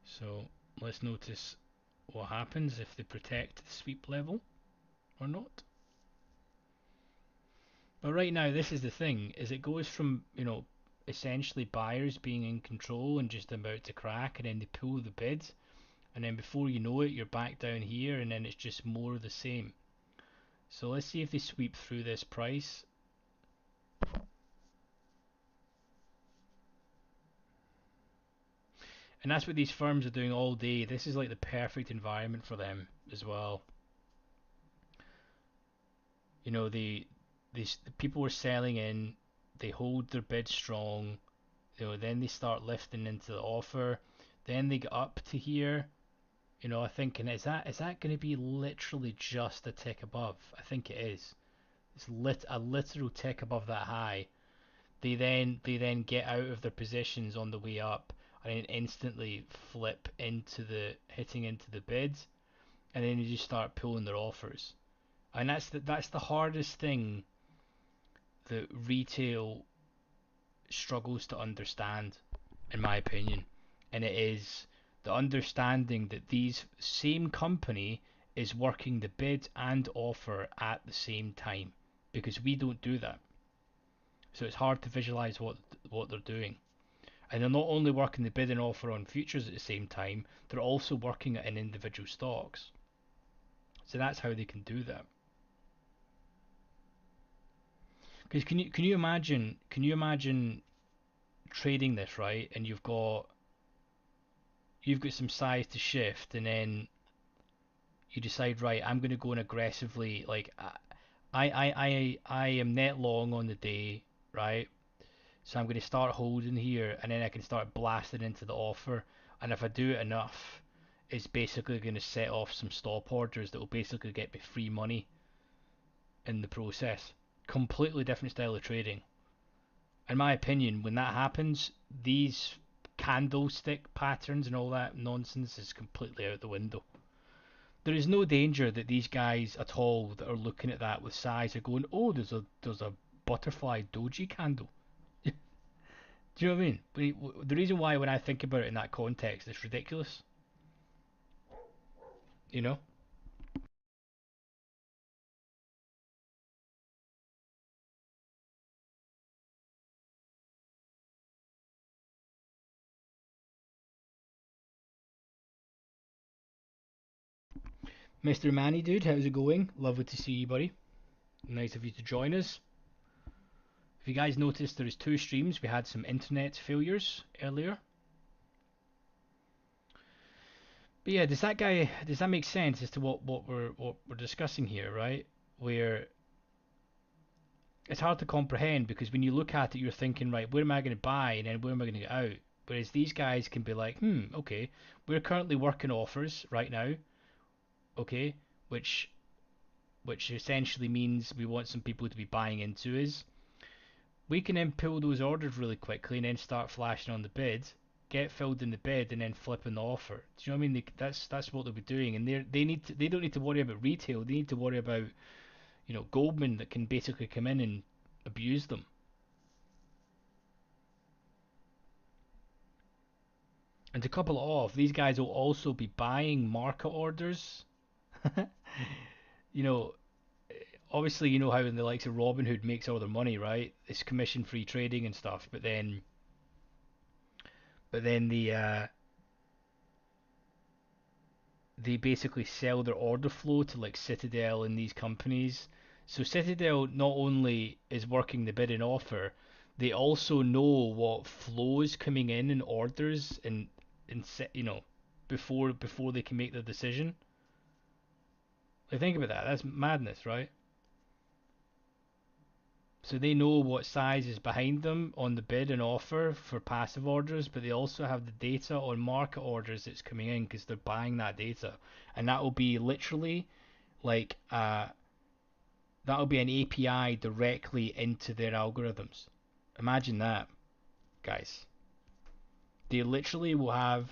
[SPEAKER 1] So let's notice what happens if they protect the sweep level or not. But right now, this is the thing: is it goes from, you know, essentially buyers being in control and just about to crack, and then they pull the bid, and then before you know it, you're back down here, and then it's just more of the same. So let's see if they sweep through this price. And that's what these firms are doing all day. This is like the perfect environment for them as well. You know, these the people were selling in, they hold their bid strong, you know, then they start lifting into the offer, then they get up to here, you know, I think, and is that going to be literally just a tick above? I think it is. It's a literal tick above that high. They then get out of their positions on the way up and then instantly flip into the hitting into the bid, and then you just start pulling their offers. And that's the hardest thing that retail struggles to understand, in my opinion, and it is the understanding that these same company is working the bid and offer at the same time, because we don't do that. So it's hard to visualize what they're doing. And they're not only working the bid and offer on futures at the same time, they're also working it in individual stocks. So that's how they can do that. Because can you imagine trading this, right? And you've got some size to shift, and then you decide, right, I'm going to go in aggressively. Like I am net long on the day, right? So I'm going to start holding here, and then I can start blasting into the offer. And if I do it enough, it's basically going to set off some stop orders that will basically get me free money in the process. Completely different style of trading. In my opinion, when that happens, these candlestick patterns and all that nonsense is completely out the window. There is no danger that these guys at all that are looking at that with size are going, oh, there's a butterfly doji candle. Do you know what I mean? The reason why when I think about it in that context, it's ridiculous. You know, Mr. Manny, dude, how's it going? Lovely to see you, buddy. Nice of you to join us. If you guys noticed, there's two streams. We had some internet failures earlier. But yeah, does that make sense as to what we're discussing here, right? Where it's hard to comprehend because when you look at it, you're thinking, right, where am I going to buy and then where am I going to get out? Whereas these guys can be like, okay, we're currently working offers right now, okay, which which essentially means we want some people to be buying into us. We can then pull those orders really quickly and then start flashing on the bid, get filled in the bid, and then flipping the offer. Do you know what I mean? That's what they'll be doing, and they don't need to worry about retail. They need to worry about Goldman that can basically come in and abuse them. And to couple it off, these guys will also be buying market orders. you know, Obviously, you know how in the likes of Robinhood makes all their money, right? It's commission-free trading and stuff, but then they basically sell their order flow to like Citadel and these companies. So Citadel not only is working the bid and offer, they also know what flow is coming in orders and before they can make the decision. Like think about that. That's madness, right? So they know what size is behind them on the bid and offer for passive orders, but they also have the data on market orders that's coming in because they're buying that data, and that will be literally like that'll be an API directly into their algorithms. Imagine that, guys. They literally will have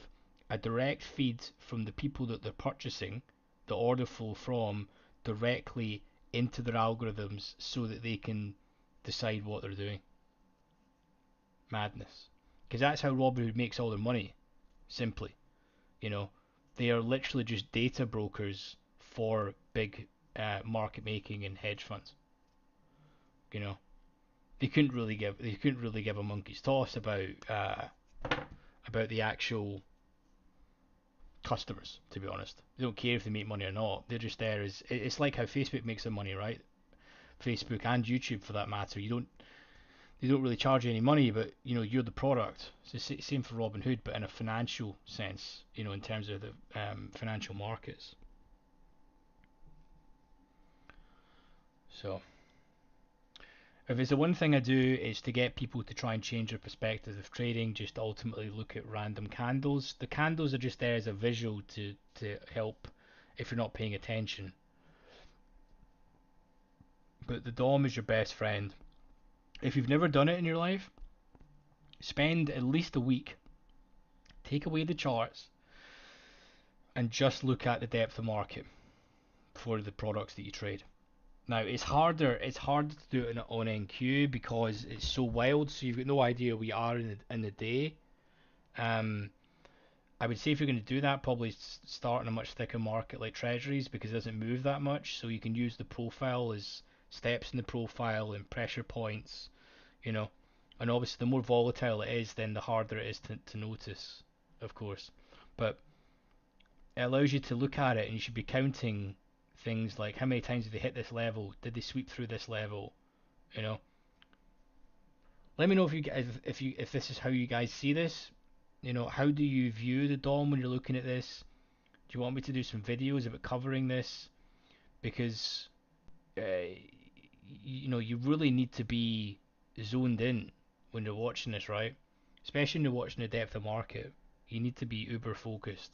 [SPEAKER 1] a direct feed from the people that they're purchasing the order flow from directly into their algorithms so that they can decide what they're doing. Madness. Because that's how Robinhood makes all their money. Simply, you know, they are literally just data brokers for big market making and hedge funds. You know, they couldn't really give a monkey's toss about the actual customers. To be honest, they don't care if they make money or not. They're just there as it's like how Facebook makes their money, right? Facebook and YouTube, for that matter. They don't really charge you any money, but you're the product. It's the same for Robinhood, but in a financial sense, in terms of the financial markets. So if it's the one thing I do is to get people to try and change their perspective of trading, just ultimately look at random candles. The candles are just there as a visual to help if you're not paying attention. But the DOM is your best friend. If you've never done it in your life, spend at least a week, take away the charts, and just look at the depth of market for the products that you trade. Now it's harder to do it on NQ because it's so wild, so you've got no idea where we are in the day. Um, I would say if you're going to do that, probably start in a much thicker market like treasuries because it doesn't move that much. So you can use the profile as steps in the profile and pressure points, you know. And obviously, the more volatile it is, then the harder it is to notice, of course. But it allows you to look at it and you should be counting things like how many times did they hit this level? Did they sweep through this level? You know. Let me know if you if this is how you guys see this. You know, how do you view the DOM when you're looking at this? Do you want me to do some videos about covering this? Because you know you really need to be zoned in when you're watching this, right? Especially when you're watching the depth of market. You need to be uber focused.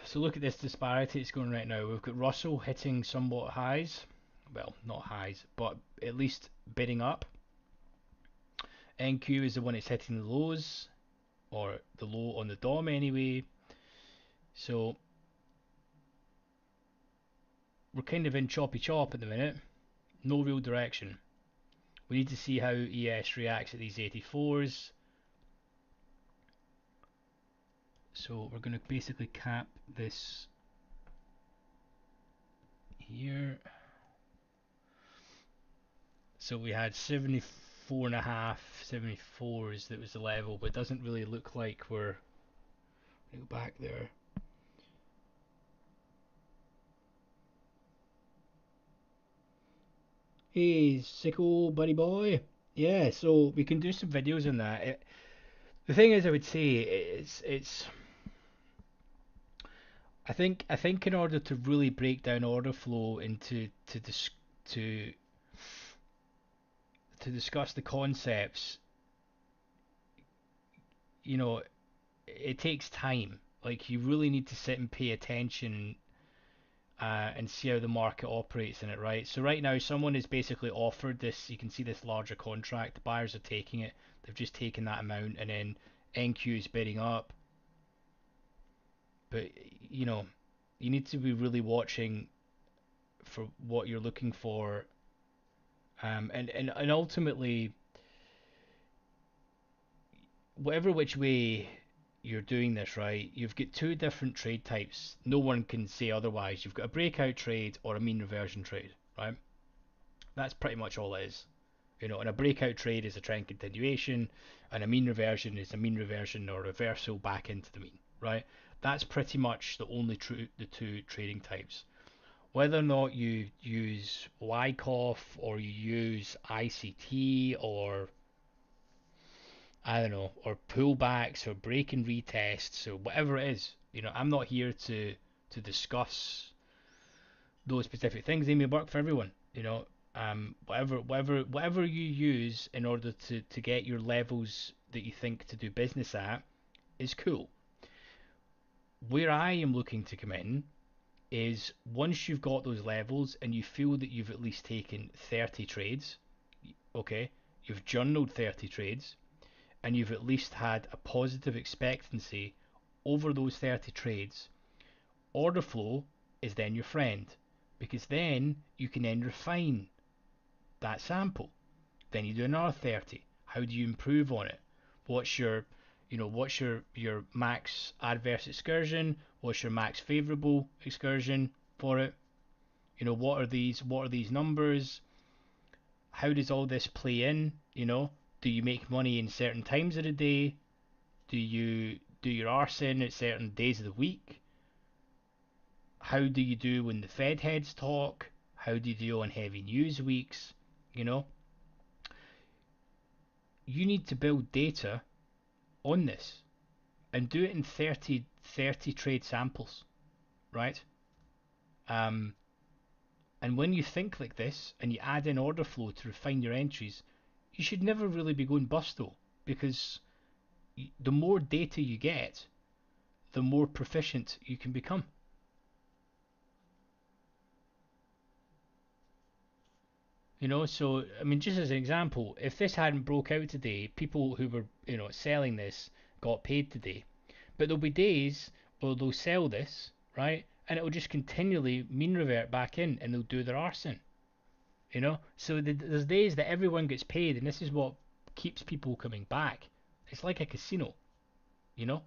[SPEAKER 1] So look at this disparity it's going right now. We've got Russell hitting somewhat highs. Well, not highs, but at least bidding up. NQ is the one that's hitting the lows, or the low on the DOM anyway. So we're kind of in choppy chop at the minute. No real direction. We need to see how ES reacts at these 84s. So we're going to basically cap this here. So we had 74 and a half, 74s that was the level, but it doesn't really look like we're go back there. Hey, sicko buddy boy. Yeah, so we can do some videos on that. The thing is, I would say it's. I think in order to really break down order flow into to to discuss the concepts, you know, it takes time. Like you really need to sit and pay attention and see how the market operates in it, right? So right now, someone is basically offered this. You can see this larger contract. The buyers are taking it. They've just taken that amount, and then NQ is bidding up. But you know, you need to be really watching for what you're looking for, and ultimately, whatever which way you're doing this, right? You've got two different trade types. No one can say otherwise. You've got a breakout trade or a mean reversion trade, right? That's pretty much all it is. You know, and a breakout trade is a trend continuation, and a mean reversion is a mean reversion or reversal back into the mean, right? That's pretty much the only the two trading types. Whether or not you use Wyckoff or you use ICT or I don't know, or pullbacks or break and retests or whatever it is, you know, I'm not here to discuss those specific things. They may work for everyone, you know. Whatever you use in order to get your levels that you think to do business at is cool. Where I am looking to come in is once you've got those levels and you feel that you've at least taken 30 trades, okay, you've journaled 30 trades, and you've at least had a positive expectancy over those 30 trades, order flow is then your friend because then you can then refine that sample. Then you do another 30. How do you improve on it? What's your what's your max adverse excursion? What's your max favorable excursion for it? You know, what are these numbers? How does all this play in? You know, do you make money in certain times of the day? Do you do your arson at certain days of the week? How do you do when the Fed heads talk? How do you do on heavy news weeks? You know, you need to build data on this and do it in 30 trade samples, right? Um, and when you think like this and you add in order flow to refine your entries, you should never really be going bust though, because the more data you get, the more proficient you can become. You know, so I mean, just as an example, if this hadn't broke out today, people who were selling this got paid today. But there'll be days where they'll sell this, right, and it'll just continually mean revert back in, and they'll do their arson. You know, so there's days that everyone gets paid, and this is what keeps people coming back. It's like a casino, you know.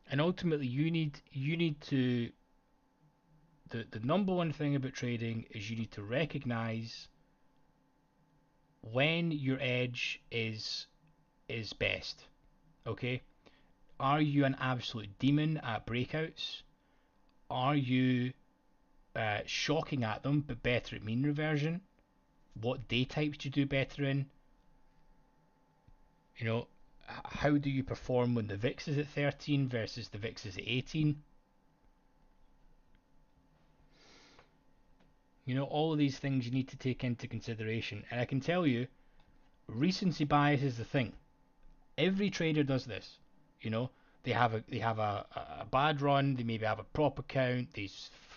[SPEAKER 1] And ultimately, you need to the number one thing about trading is you need to recognize when your edge is best. Okay, are you an absolute demon at breakouts? Are you shocking at them but better at mean reversion? What day types do you do better in? You know, how do you perform when the VIX is at 13 versus the VIX is at 18? You know, all of these things you need to take into consideration. And I can tell you, recency bias is the thing. Every trader does this. You know, they have a bad run. They maybe have a prop account. They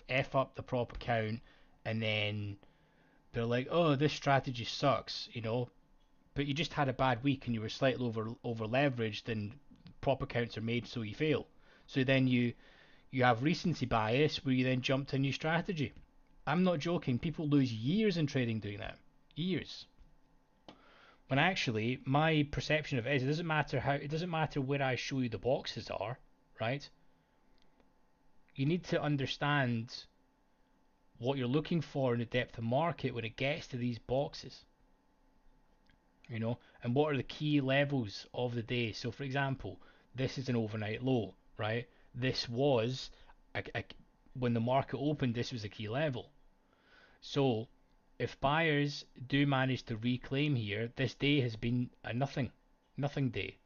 [SPEAKER 1] f up the prop account, and then they're like, "Oh, this strategy sucks," you know. But you just had a bad week and you were slightly over leveraged, and prop accounts are made so you fail. So then you have recency bias where you then jump to a new strategy. I'm not joking. People lose years in trading doing that. Years. When actually my perception of it is it doesn't matter where I show you the boxes are, right? You need to understand what you're looking for in the depth of market when it gets to these boxes, and what are the key levels of the day. So for example, this is an overnight low, right? This was when the market opened, this was a key level. So if buyers do manage to reclaim here, this day has been a nothing day.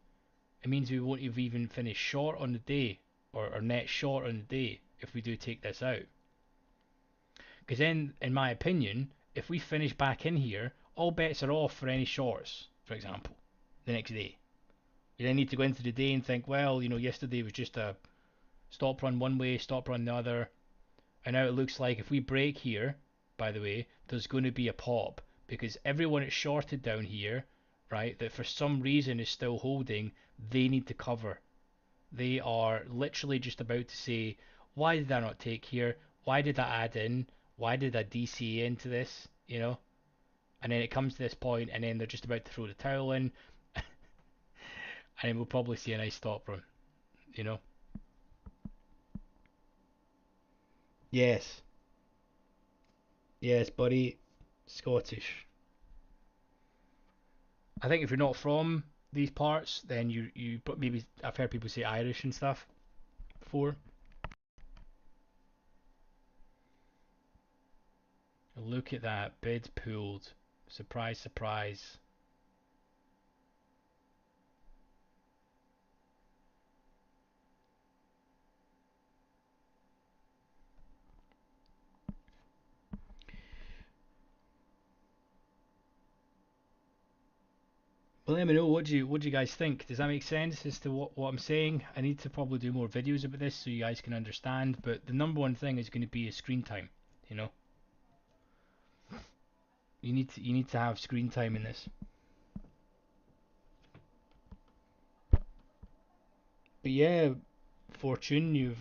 [SPEAKER 1] It means we won't have even finished short on the day, or net short on the day, if we do take this out. Because then, in my opinion, if we finish back in here, all bets are off for any shorts, for example, the next day. You then need to go into the day and think, well, yesterday was just a stop run one way, stop run the other. And now it looks like if we break here, by the way, there's going to be a pop, because everyone is shorted down here, right, that for some reason is still holding, they need to cover. They are literally just about to say, why did I not take here? Why did I add in? Why did I DCA into this? And then it comes to this point, and then they're just about to throw the towel in, and then we'll probably see a nice stop run, you know? Yes. Yes, buddy. Scottish. I think if you're not from these parts, then you maybe I've heard people say Irish and stuff before. Look at that bid pulled. Surprise, surprise. Well, let me know what do you guys think. Does that make sense as to what I'm saying? I need to probably do more videos about this so you guys can understand. But the number one thing is going to be screen time. You know, you need to have screen time in this. But yeah, Fortune, you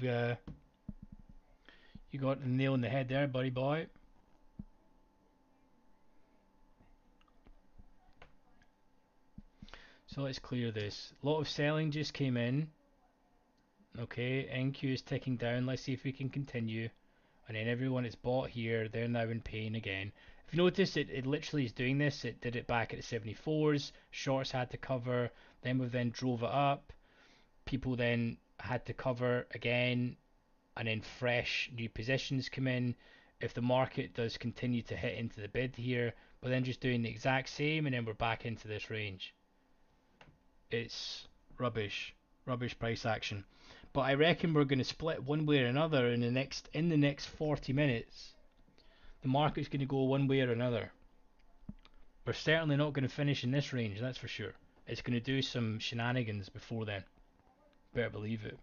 [SPEAKER 1] got the nail on the head there, buddy boy. So let's clear this. A lot of selling just came in. Okay, NQ is ticking down. Let's see if we can continue. And then everyone that's bought here, they're now in pain again. If you notice, it literally is doing this. It did it back at the 74s. Shorts had to cover. Then we then drove it up. People then had to cover again. And then fresh new positions come in. If the market does continue to hit into the bid here, but then just doing the exact same, and then we're back into this range. It's rubbish. Rubbish price action. But I reckon we're going to split one way or another in the next 40 minutes. The market's going to go one way or another. We're certainly not going to finish in this range, that's for sure. It's going to do some shenanigans before then. Better believe it.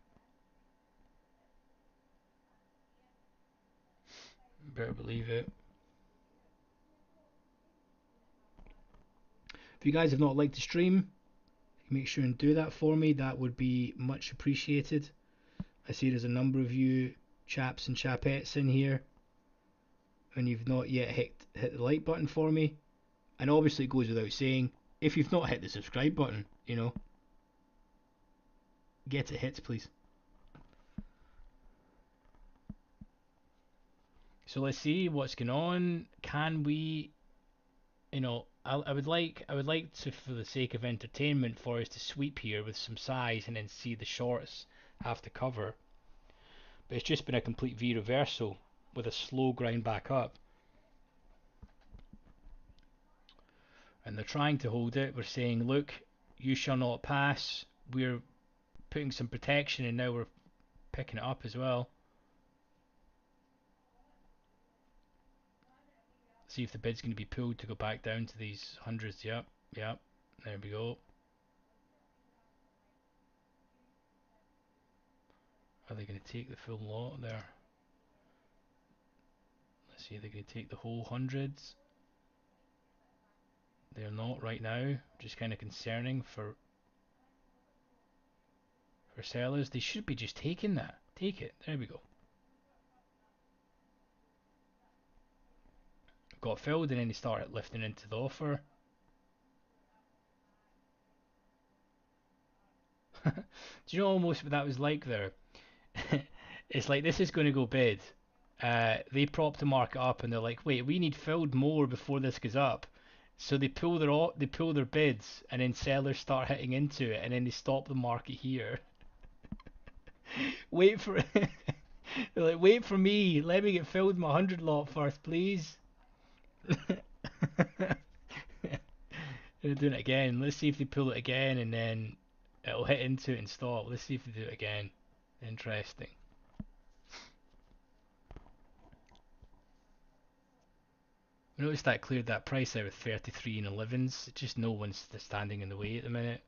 [SPEAKER 1] Better believe it. If you guys have not liked the stream, make sure and do that for me. That would be much appreciated. I see there's a number of you chaps and chapettes in here, and you've not yet hit the like button for me. And obviously it goes without saying, if you've not hit the subscribe button, get it hit, please. So let's see what's going on. Can we, I would like to, for the sake of entertainment, for us to sweep here with some size and then see the shorts have to cover. But it's just been a complete V reversal with a slow grind back up. And they're trying to hold it. We're saying, look, you shall not pass. We're putting some protection, and now we're picking it up as well. See if the bid's going to be pulled to go back down to these hundreds. Yep. There we go. Are they going to take the full lot there? Let's see, they're going to take the whole hundreds. They're not right now. Just kind of concerning for sellers. They should be just taking that. Take it. There we go. Got filled, and then they started lifting into the offer. Do you know almost what that was like there? It's like, this is going to go bid. They prop the market up, and they're like, wait, we need filled more before this goes up. So they pull their bids, and then sellers start hitting into it, and then they stop the market here. Wait for They're like, wait for me. Let me get filled my 100 lot first, please. They're doing it again. Let's see if they pull it again, and then it'll hit into it and stop. Let's see if they do it again. Interesting. I noticed that cleared that price out with 33 and 11s. Just no one's standing in the way at the minute.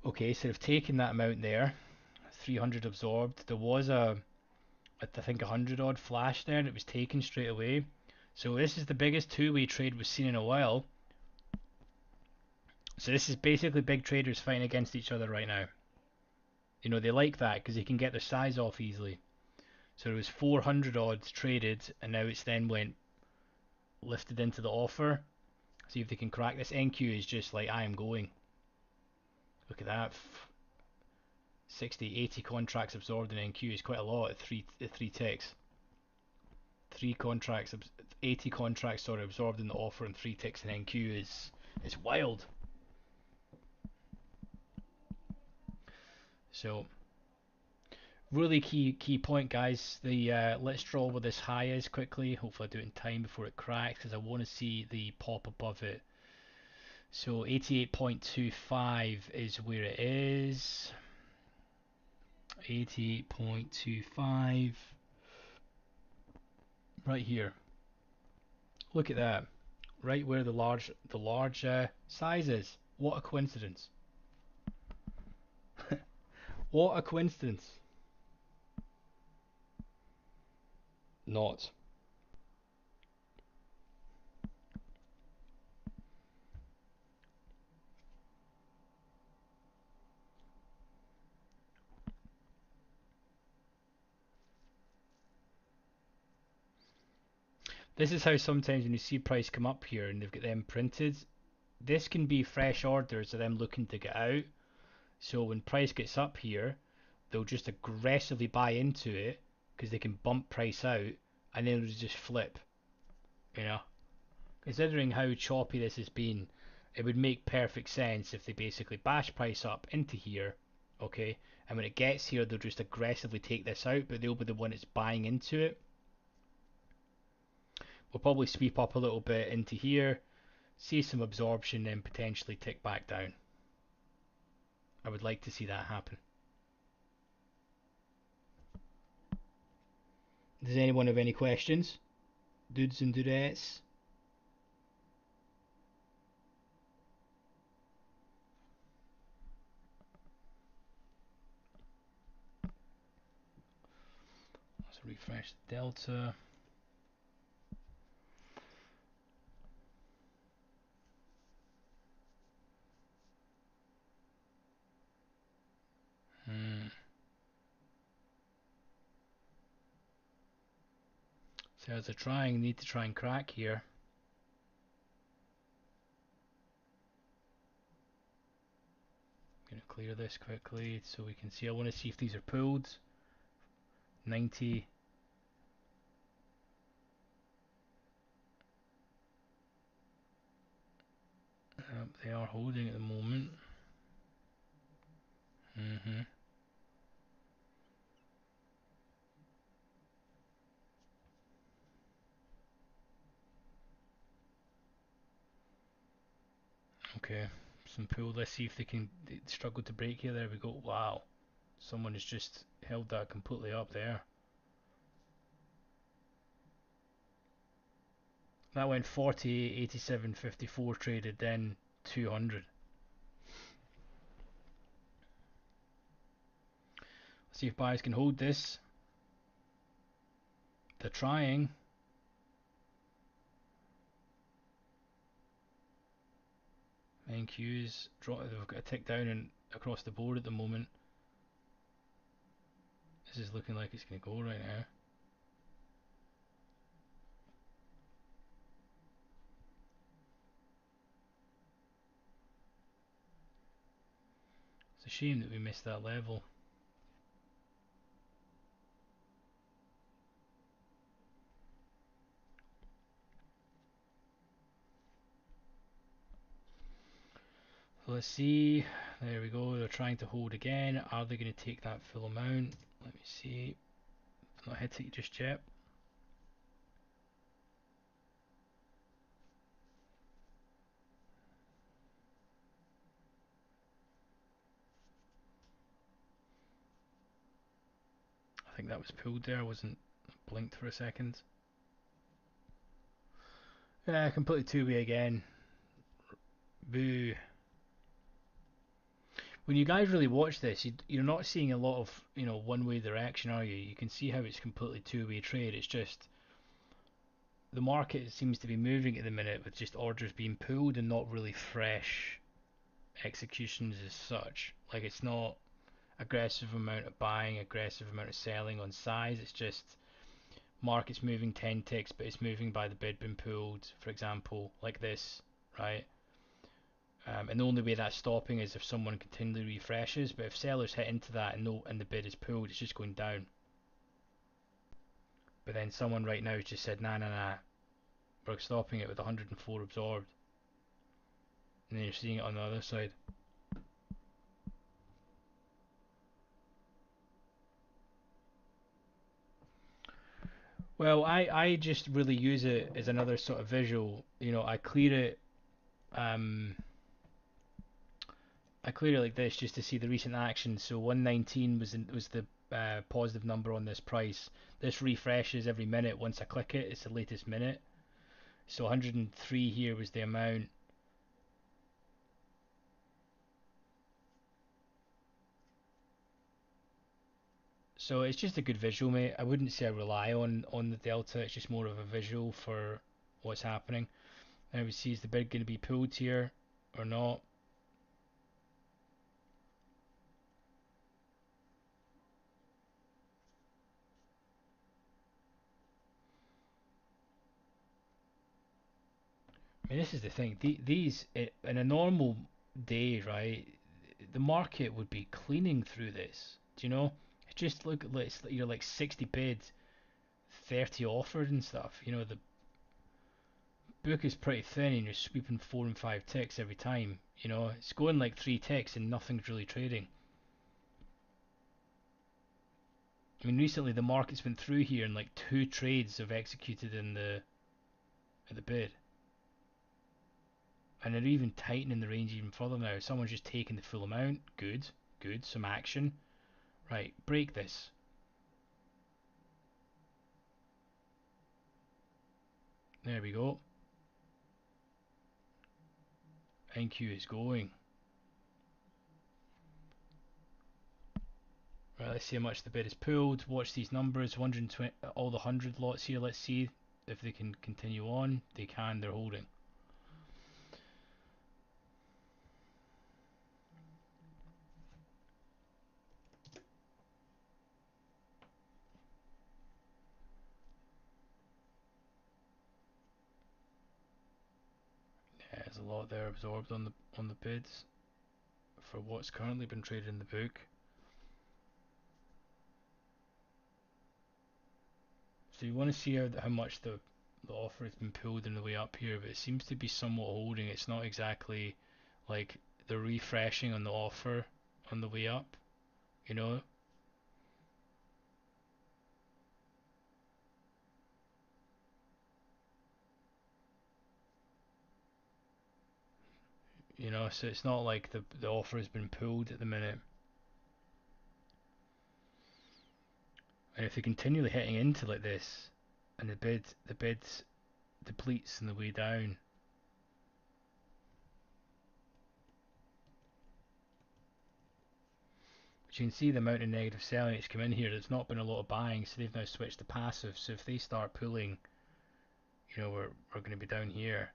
[SPEAKER 1] Okay, so they've taken that amount there. 300 absorbed. There was I think 100 odd flash there, and it was taken straight away. So this is the biggest two-way trade we've seen in a while. So this is basically big traders fighting against each other right now. They like that because they can get their size off easily. So there was 400 odds traded, and now it's then went lifted into the offer. See if they can crack this. NQ is just like, I am going. Look at that. 60, 80 contracts absorbed in NQ is quite a lot at three ticks. 80 contracts absorbed in the offer and 3 ticks in NQ is wild. So really key point, guys. The let's draw where this high is quickly. Hopefully I do it in time before it cracks, because I want to see the pop above it. So 88.25 is where it is. 88.25 right here. Look at that. Right where the large size is. What a coincidence. What a coincidence. Not. This is how sometimes when you see price come up here and they've got them printed, this can be fresh orders of them looking to get out. So when price gets up here, they'll just aggressively buy into it because they can bump price out, and then it'll just flip. You know, considering how choppy this has been, it would make perfect sense if they basically bash price up into here, okay, and when it gets here, they'll just aggressively take this out, but they'll be the one that's buying into it. We'll probably sweep up a little bit into here, see some absorption, then potentially tick back down. I would like to see that happen. Does anyone have any questions? Dudes and dudettes? Let's refresh the delta. So as a need to try and crack here. I'm going to clear this quickly so we can see. I want to see if these are pulled. 90. They are holding at the moment. Okay, some pull. Let's see if they can struggle to break here. There we go. Wow, someone has just held that completely up there. That went 40, 87, 54 traded, then 200. Let's see if buyers can hold this. They're trying. NQs they've got a tick down and across the board at the moment. This is looking like it's going to go right now. It's a shame that we missed that level. So let's see. There we go. They're trying to hold again. Are they going to take that full amount? Let me see. Not hit it just yet. I think that was pulled there. I wasn't blinked for a second. Yeah, completely two-way again. Boo. When you guys really watch this, you're not seeing a lot of one-way direction, are you? You can see how it's completely two-way trade. It's just the market seems to be moving at the minute with just orders being pulled and not really fresh executions as such. Like it's not aggressive amount of buying, aggressive amount of selling on size. It's just market's moving 10 ticks, but it's moving by the bid being pulled, for example, like this, right? And the only way that's stopping is if someone continually refreshes. But if sellers hit into that and the bid is pulled, it's just going down. But then someone right now has just said, nah, nah, nah, we're stopping it with 104 absorbed. And then you're seeing it on the other side. Well, I just really use it as another sort of visual. I clear it. I clear it like this just to see the recent action. So 119 was the positive number on this price. This refreshes every minute. Once I click it, it's the latest minute. So 103 here was the amount. So it's just a good visual, mate. I wouldn't say I rely on the delta. It's just more of a visual for what's happening. And we see is the bid going to be pulled here or not? I mean, this is the thing. These in a normal day, right? The market would be cleaning through this. Do you know? Just look at this. You're like 60 bids, 30 offered and stuff. You know, the book is pretty thin and you're sweeping 4 and 5 ticks every time. You know, it's going like 3 ticks and nothing's really trading. I mean, recently the market's been through here and like 2 trades have executed in the at the bid, and they're even tightening the range even further now. Someone's just taking the full amount. Good, good, some action. Right, break this. There we go. NQ is going. Right, let's see how much the bid is pulled. Watch these numbers. 120, all the 100 lots here. Let's see if they can continue on. They can. They're holding. Yeah, there's a lot there absorbed on the bids for what's currently been traded in the book. So you want to see how much the offer has been pulled in the way up here, but it seems to be somewhat holding. It's not exactly like the refreshing on the offer on the way up, you know. You know, so it's not like the offer has been pulled at the minute. And if they're continually hitting into like this, and the bid depletes on the way down, but you can see the amount of negative selling that's come in here. There's not been a lot of buying, so they've now switched to passive. So if they start pulling, you know, we're going to be down here.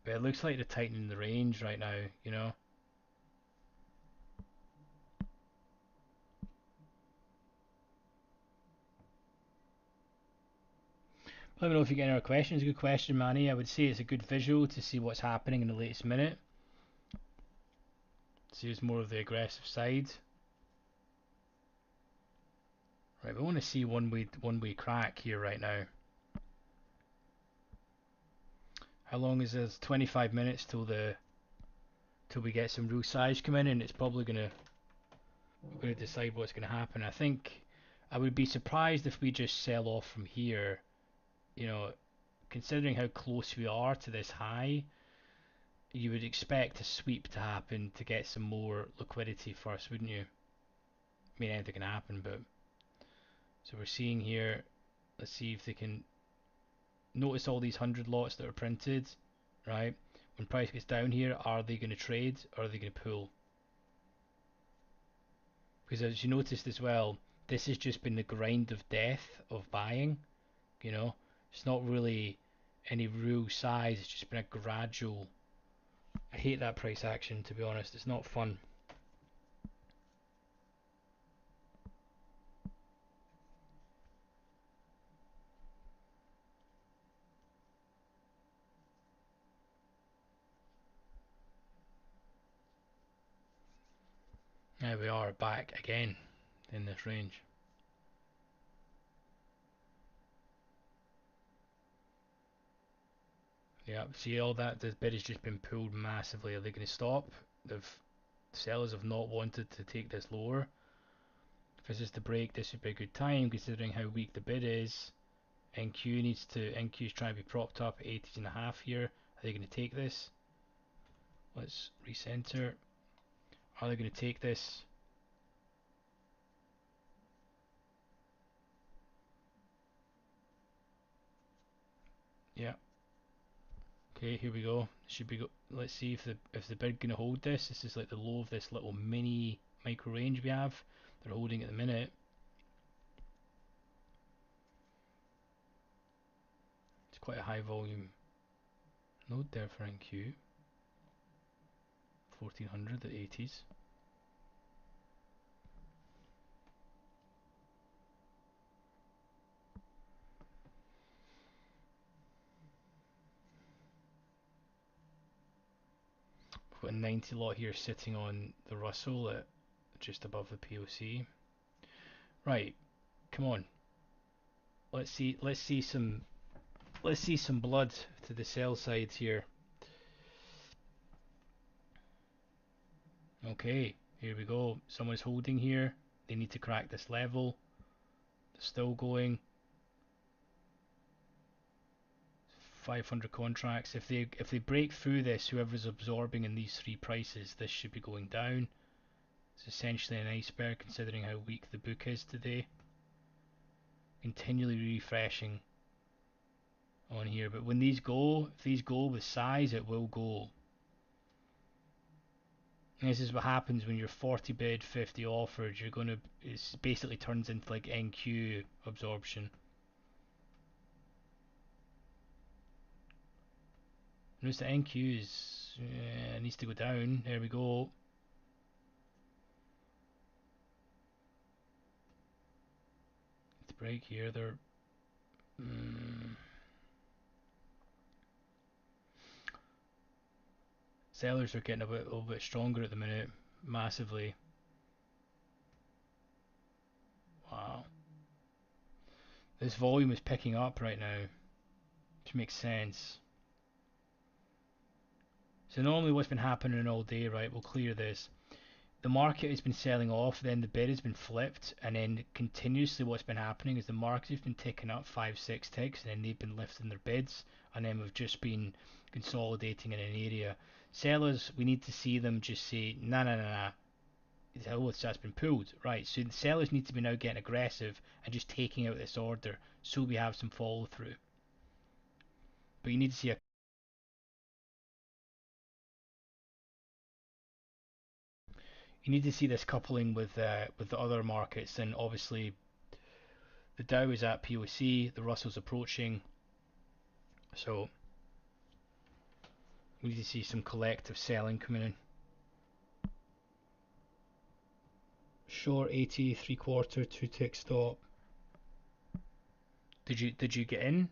[SPEAKER 1] But it looks like they're tightening the range right now, you know. Let me know if you get any other questions. Good question, Manny. I would say it's a good visual to see what's happening in the latest minute. See, it's more of the aggressive side. Right, we want to see one way crack here right now. How long is this? 25 minutes till we get some real size come in, and it's probably we're gonna decide what's gonna happen. I think I would be surprised if we just sell off from here. You know, considering how close we are to this high, you would expect a sweep to happen to get some more liquidity first, wouldn't you? I mean, anything can happen, but so we're seeing here. Let's see if they can notice all these 100 lots that are printed, right? When price gets down here, are they going to trade or are they going to pull? Because as you noticed as well, this has just been the grind of death of buying. You know, it's not really any real size. It's just been a gradual. I hate that price action, to be honest. It's not fun. There we are back again in this range. Yeah, see all that, the bid has just been pulled massively. Are they going to stop? The sellers have not wanted to take this lower. If this is to break, this would be a good time considering how weak the bid is. NQ is trying to be propped up at 80.5 here. Are they going to take this? Let's recenter. Are they going to take this? Yeah. Okay, here we go. Should be go. Let's see if the bid going to hold this. This is like the low of this little mini micro range we have. They're holding at the minute. It's quite a high volume node there for NQ. 1400 at 80s. Got a 90 lot here sitting on the Russell at just above the POC. Right, come on. Let's see some blood to the sell side here. Okay, here we go. Someone's holding here. They need to crack this level. They're still going. 500 contracts. If they break through this, whoever's absorbing in these three prices, this should be going down. It's essentially an iceberg considering how weak the book is today. Continually refreshing on here, but when these go, if these go with size, it will go. And this is what happens when you're 40 bid, 50 offered. You're gonna, it basically turns into like NQ absorption. Notice the NQ is needs to go down. There we go. Let's break here. They're sellers are getting a little bit stronger at the minute, massively. Wow. This volume is picking up right now, which makes sense. So normally what's been happening all day, right, we'll clear this. The market has been selling off, then the bid has been flipped, and then continuously what's been happening is the market has been ticking up 5-6 ticks, and then they've been lifting their bids, and then we've just been consolidating in an area. Sellers, we need to see them just say, nah, nah, nah, nah. Oh, that's been pulled. Right, so the sellers need to be now getting aggressive and just taking out this order so we have some follow through. But you need to see this coupling with the other markets, and obviously the Dow is at POC, the Russell's approaching, so we need to see some collective selling coming in. Short 80, 3/4, 2 tick stop. Did you get in?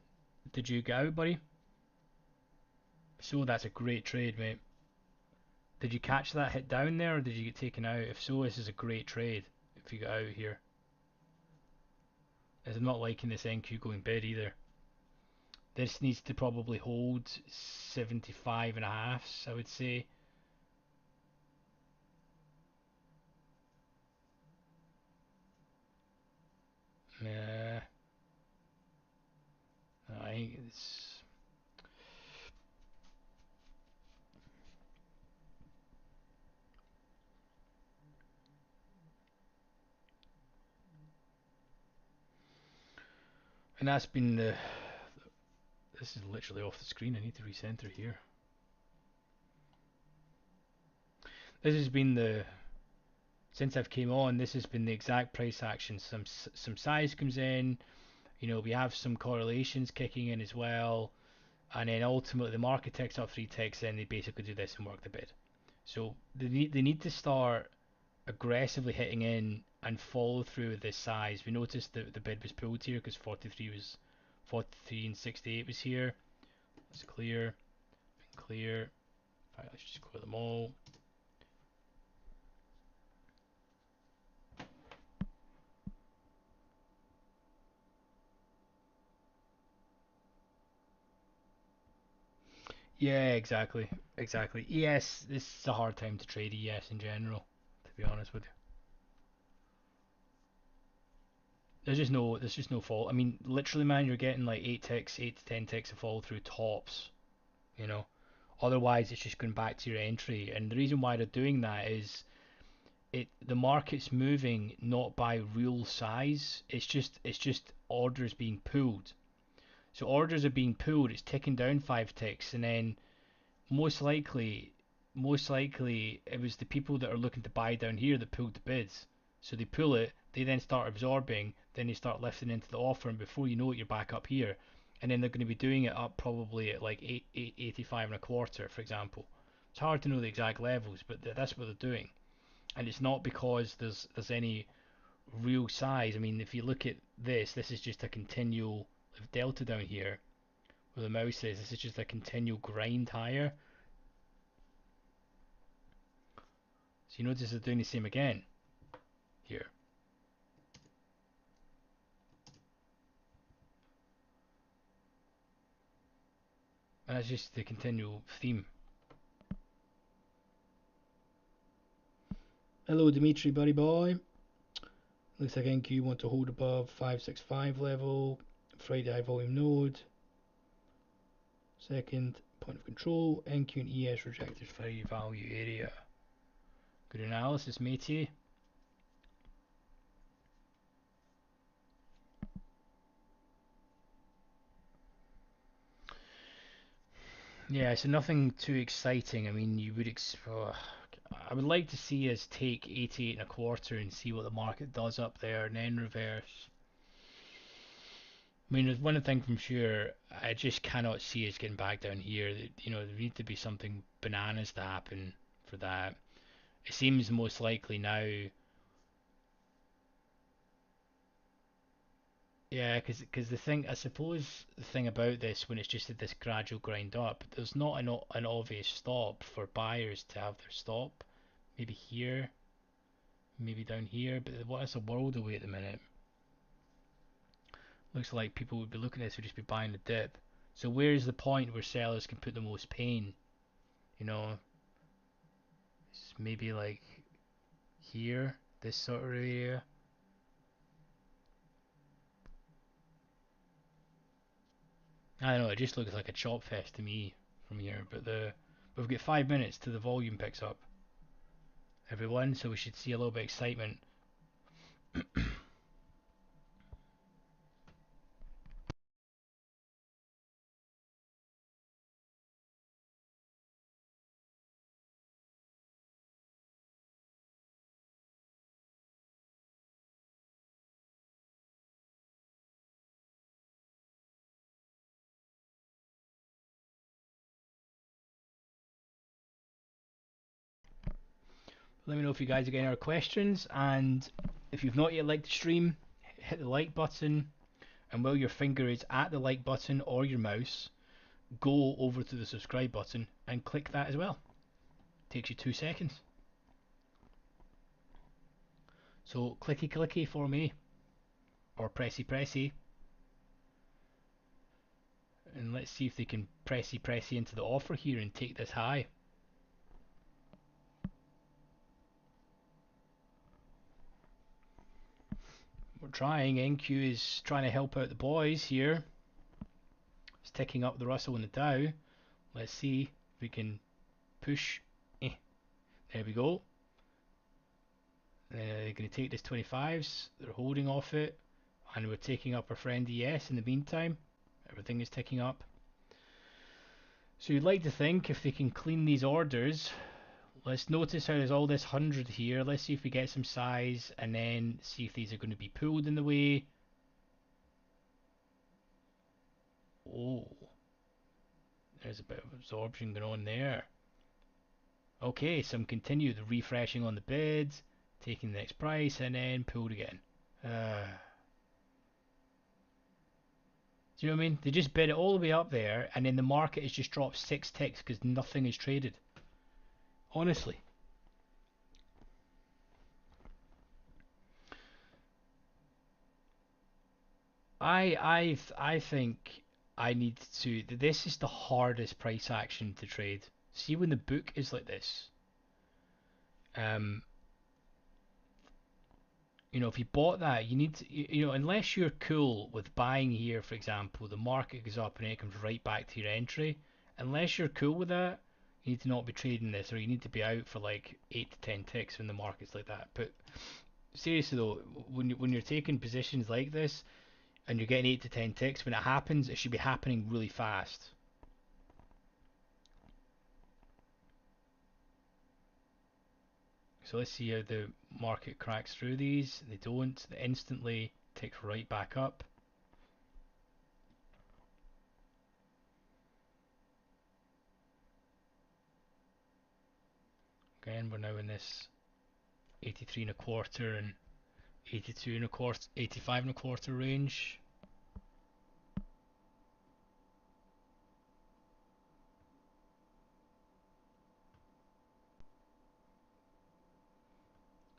[SPEAKER 1] Did you get out, buddy? So that's a great trade, mate. Did you catch that hit down there, or did you get taken out? If so, this is a great trade if you got out here. I'm not liking this NQ going bid either. This needs to probably hold 75.5, I would say. Yeah, I think it's. And that's been the. This is literally off the screen. I need to recenter here. This has been the. Since I've came on, this has been the exact price action. Some size comes in. You know, we have some correlations kicking in as well, and then ultimately the market ticks up 3 ticks, and they basically do this and work the bid. So they need to start aggressively hitting in and follow through with this size. We noticed that the bid was pulled here because 43 and 68 was here. Let's clear, clear. In fact, let's just clear them all. Yeah, exactly, exactly. ES, this is a hard time to trade ES in general, to be honest with you. There's just no fault. I mean, literally, man, you're getting like 8 ticks, 8 to 10 ticks of follow through tops. You know, otherwise it's just going back to your entry. And the reason why they're doing that is the market's moving not by real size. It's just orders being pulled. So orders are being pulled. It's ticking down 5 ticks, and then most likely, most likely it was the people that are looking to buy down here that pulled the bids. So they pull it, they then start absorbing, then they start lifting into the offer, and before you know it, you're back up here. And then they're going to be doing it up probably at like 85.25, for example. It's hard to know the exact levels, but that's what they're doing. And it's not because there's any real size. I mean, if you look at this is just a continual delta down here where the mouse is. This is just a continual grind higher. So you notice it's doing the same again here. And that's just the continual theme. Hello Dimitri, buddy boy. Looks like NQ want to hold above 565 level. Friday high volume node. Second point of control. NQ and ES rejected Friday value area. Good analysis, matey. Yeah, so nothing too exciting. I mean, you would I would like to see us take 88 and a quarter and see what the market does up there, and then reverse. I mean, there's one thing from sure, I just cannot see us getting back down here. You know, there need to be something bananas to happen for that. It seems most likely now. Yeah, because the thing, I suppose the thing about this, when it's just this gradual grind up, there's not an obvious stop for buyers to have their stop. Maybe here, maybe down here, but what is a world away at the minute? Looks like people would be looking at this would just be buying the dip. So where's the point where sellers can put the most pain? You know, it's maybe like here, this sort of area. I don't know, it just looks like a chop fest to me from here. But we've got 5 minutes till the volume picks up, everyone. So we should see a little bit of excitement. Let me know if you guys are getting our questions, and if you've not yet liked the stream, hit the like button, and while your finger is at the like button or your mouse, go over to the subscribe button and click that as well. Takes you 2 seconds. So clicky clicky for me, or pressy pressy, and let's see if they can pressy pressy into the offer here and take this high. We're trying. NQ is trying to help out the boys here. It's ticking up the Russell and the Dow. Let's see if we can push. There we go. They're going to take this 25s. They're holding off it, and we're taking up our friend ES in the meantime. Everything is ticking up. So you'd like to think if they can clean these orders. Let's notice how there's all this 100 here. Let's see if we get some size, and then see if these are going to be pulled in the way. Oh, there's a bit of absorption going on there. Okay, some continued refreshing on the bids, taking the next price, and then pulled again. Do you know what I mean? They just bid it all the way up there, and then the market has just dropped 6 ticks because nothing is traded. Honestly. I think I need to. This is the hardest price action to trade. See when the book is like this. Um, if you bought that, you need to, unless you're cool with buying here, for example, the market goes up and it comes right back to your entry. Unless you're cool with that, you need to not be trading this, or you need to be out for like 8 to 10 ticks when the market's like that. But seriously though, when you're taking positions like this and you're getting 8 to 10 ticks, when it happens, it should be happening really fast. So let's see how the market cracks through these. They don't. They instantly tick right back up. Again, we're now in this 83 and a quarter and 82 and a quarter, 85 and a quarter range.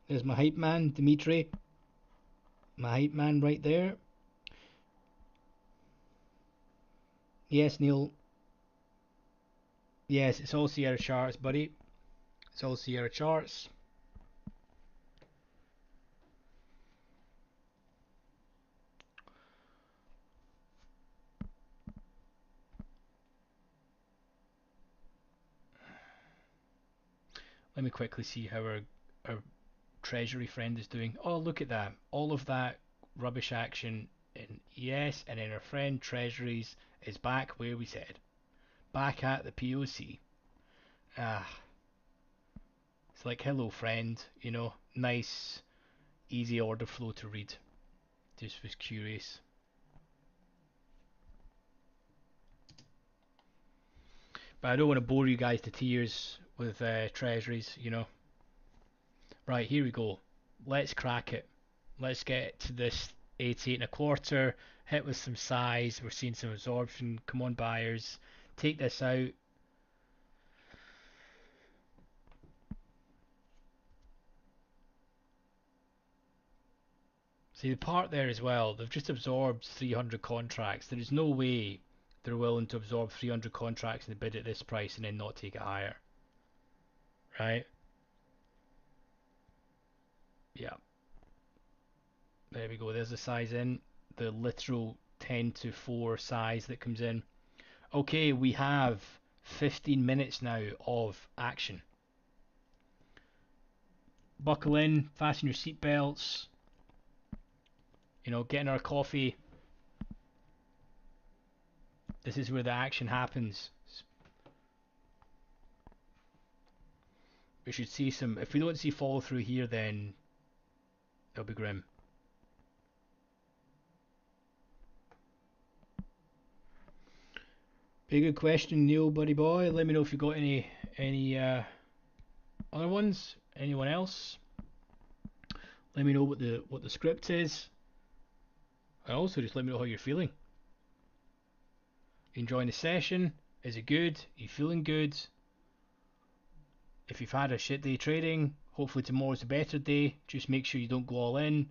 [SPEAKER 1] There's my hype man, Dimitri. My hype man right there. Yes, Neil. Yes, it's all Sierra charts, buddy. It's all Sierra charts. Let me quickly see how our treasury friend is doing. Oh, look at that. All of that rubbish action in yes, and then our friend treasuries is back where we said. Back at the POC. Ah, it's like hello friend, you know, nice, easy order flow to read. Just was curious. But I don't want to bore you guys to tears with treasuries, you know. Right, here we go. Let's crack it. Let's get to this 88 and a quarter. Hit with some size. We're seeing some absorption. Come on, buyers. Take this out. See the part there as well. They've just absorbed 300 contracts. There is no way they're willing to absorb 300 contracts and bid at this price and then not take it higher. Right? Yeah. There we go. There's the size in. The literal 10 to 4 size that comes in. Okay, we have 15 minutes now of action. Buckle in, fasten your seatbelts, you know, getting our coffee. This is where the action happens. We should see some, if we don't see follow through here, then it'll be grim. Big good question, Neil, buddy boy. Let me know if you got any other ones. Anyone else? Let me know what the script is. And also just let me know how you're feeling. You enjoying the session? Is it good? Are you feeling good? If you've had a shit day trading, hopefully tomorrow's a better day. Just make sure you don't go all in.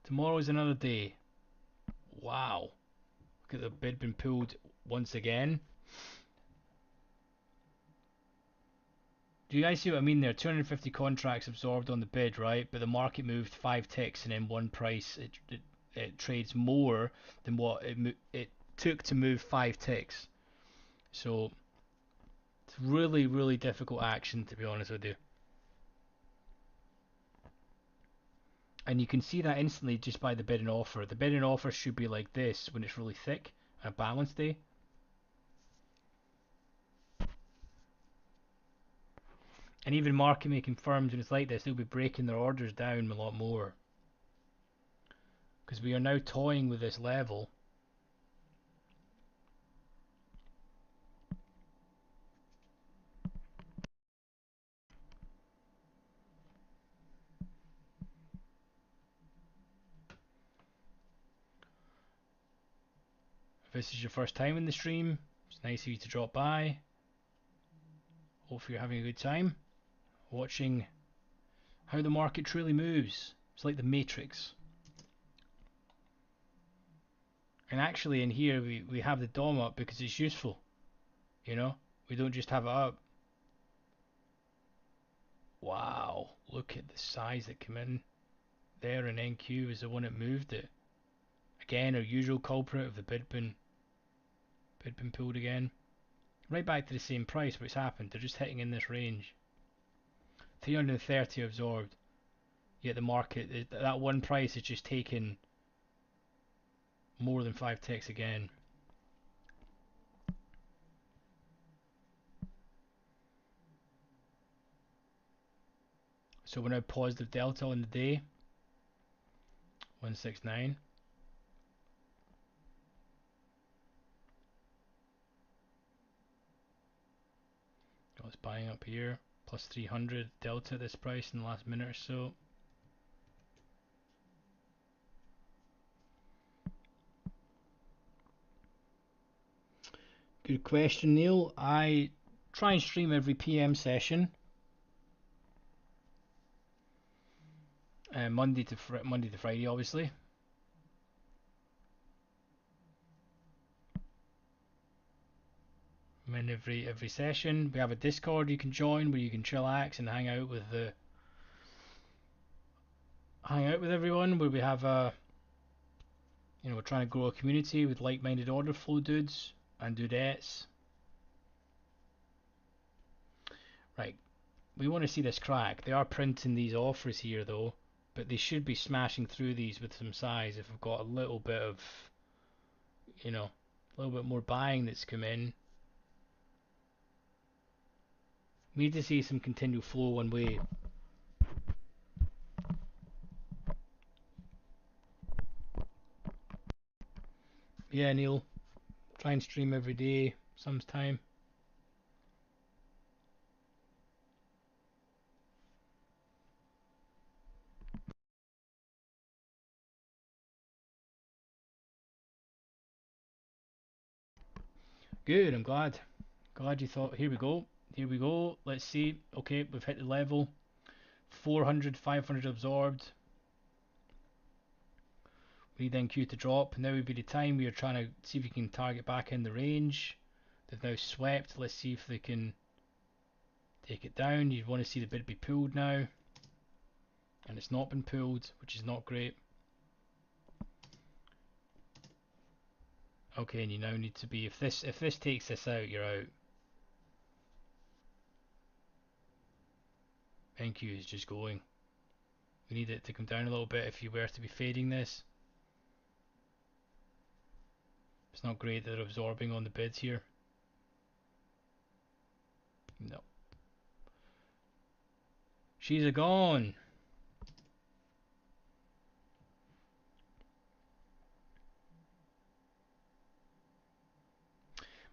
[SPEAKER 1] Tomorrow is another day. Wow. Look at the bid being pulled once again. Do you guys see what I mean there? 250 contracts absorbed on the bid, right? But the market moved 5 ticks and then one price. It trades more than what it took to move 5 ticks. So it's really, really difficult action, to be honest with you. And you can see that instantly just by the bid and offer. The bid and offer should be like this when it's really thick on a balance day. And even market making firms, when it's like this, they'll be breaking their orders down a lot more. Because we are now toying with this level. If this is your first time in the stream, it's nice of you to drop by. Hopefully you're having a good time watching how the market truly moves. It's like the Matrix. And actually in here we have the DOM up because it's useful. You know? We don't just have it up. Wow, look at the size that came in there, and NQ is the one that moved it. Again, our usual culprit of the bid been pulled again. Right back to the same price, what's happened? They're just hitting in this range. 330 absorbed. Yet the market, that one price is just taking more than 5 ticks again. So we're now positive delta on the day. 169. I was buying up here. Plus 300 delta at this price in the last minute or so. Good question, Neil. I try and stream every PM session. Monday to Friday, obviously. And every session, we have a Discord you can join where you can chillax and hang out with everyone. Where we have we're trying to grow a community with like-minded OrderFlow dudes and dudettes. Right, we want to see this crack. They are printing these offers here though, but they should be smashing through these with some size if we've got a little bit of, a little bit more buying that's come in. We need to see some continual flow one way. Yeah, Neil, try and stream every day sometime. Good, I'm glad. Glad you thought. Here we go. Here we go. Let's see. Okay, we've hit the level. 400, 500 absorbed. We need NQ to drop. Now would be the time we are trying to see if we can target back in the range. They've now swept. Let's see if they can take it down. You want to see the bid be pulled now. And it's not been pulled, which is not great. Okay, and you now need to be, if this takes this out, you're out. NQ is just going. We need it to come down a little bit if you were to be fading this. It's not great that they're absorbing on the bids here. No. She's a gone.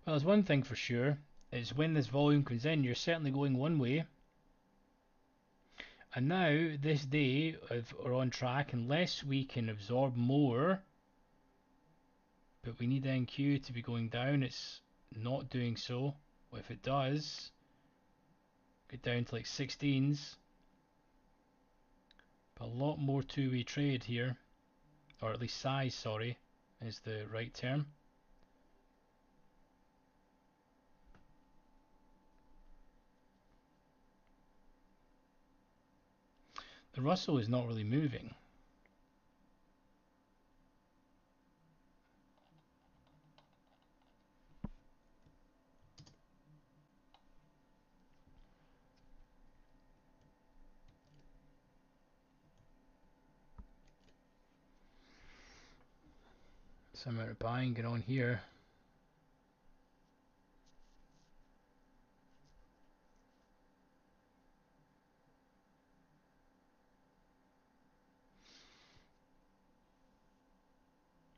[SPEAKER 1] Well, there's one thing for sure, is when this volume comes in, you're certainly going one way. And now, this day, we're on track, unless we can absorb more, but we need NQ to be going down, it's not doing so. Well, if it does, get down to like 16s, but a lot more two-way trade here, or at least size, sorry, is the right term. The Russell is not really moving. Some amount of buying going on here.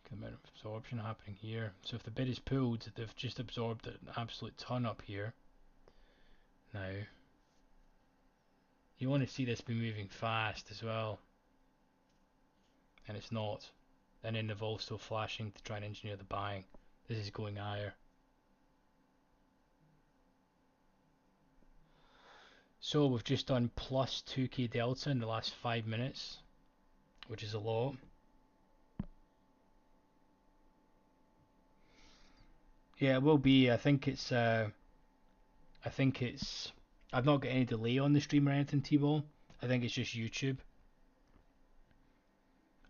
[SPEAKER 1] Good amount of absorption happening here. So if the bid is pulled, they've just absorbed an absolute ton up here. Now, you want to see this be moving fast as well, and it's not. And then the vol still flashing to try and engineer the buying. This is going higher. So we've just done plus 2k delta in the last 5 minutes, which is a lot. Yeah, it will be. I think it's. I've not got any delay on the stream or anything, T-Ball. I think it's just YouTube.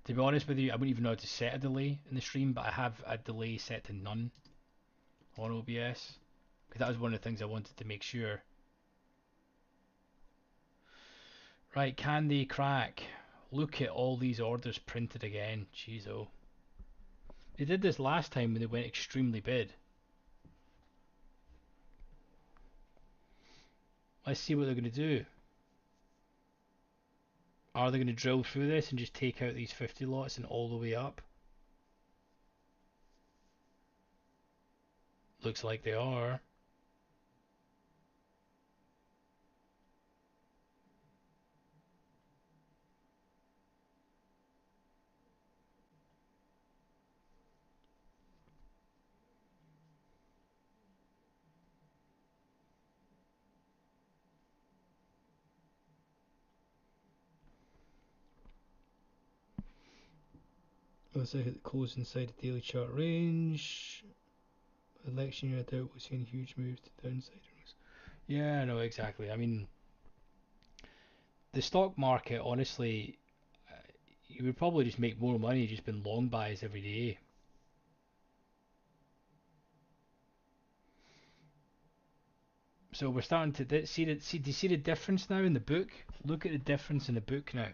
[SPEAKER 1] To be honest with you, I wouldn't even know how to set a delay in the stream, but I have a delay set to none on OBS, because that was one of the things I wanted to make sure. Right, can they crack? Look at all these orders printed again. Jeez, oh. They did this last time when they went extremely bid. Let's see what they're going to do. Are they going to drill through this and just take out these 50 lots and all the way up? Looks like they are. Let's look at the close inside the daily chart range. Election year, I doubt we'll see any huge moves to downside. Yeah, no, exactly. I mean, the stock market, honestly, you would probably just make more money just being long buys every day. So we're starting to see do you see the difference now in the book? Look at the difference in the book now.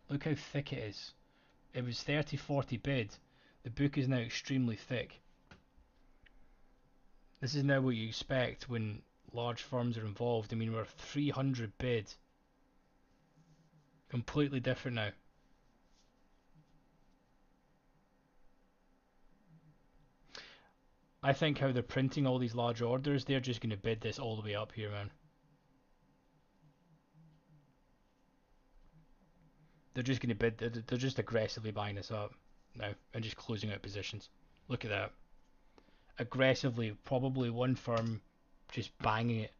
[SPEAKER 1] Look how thick it is. It was 30-40 bid. The book is now extremely thick. This is now what you expect when large firms are involved. I mean, we're 300 bid. Completely different now. I think how they're printing all these large orders, they're just going to bid this all the way up here, man. They're just going to bid, they're just aggressively buying this up now and just closing out positions. Look at that. Aggressively, probably one firm just banging it.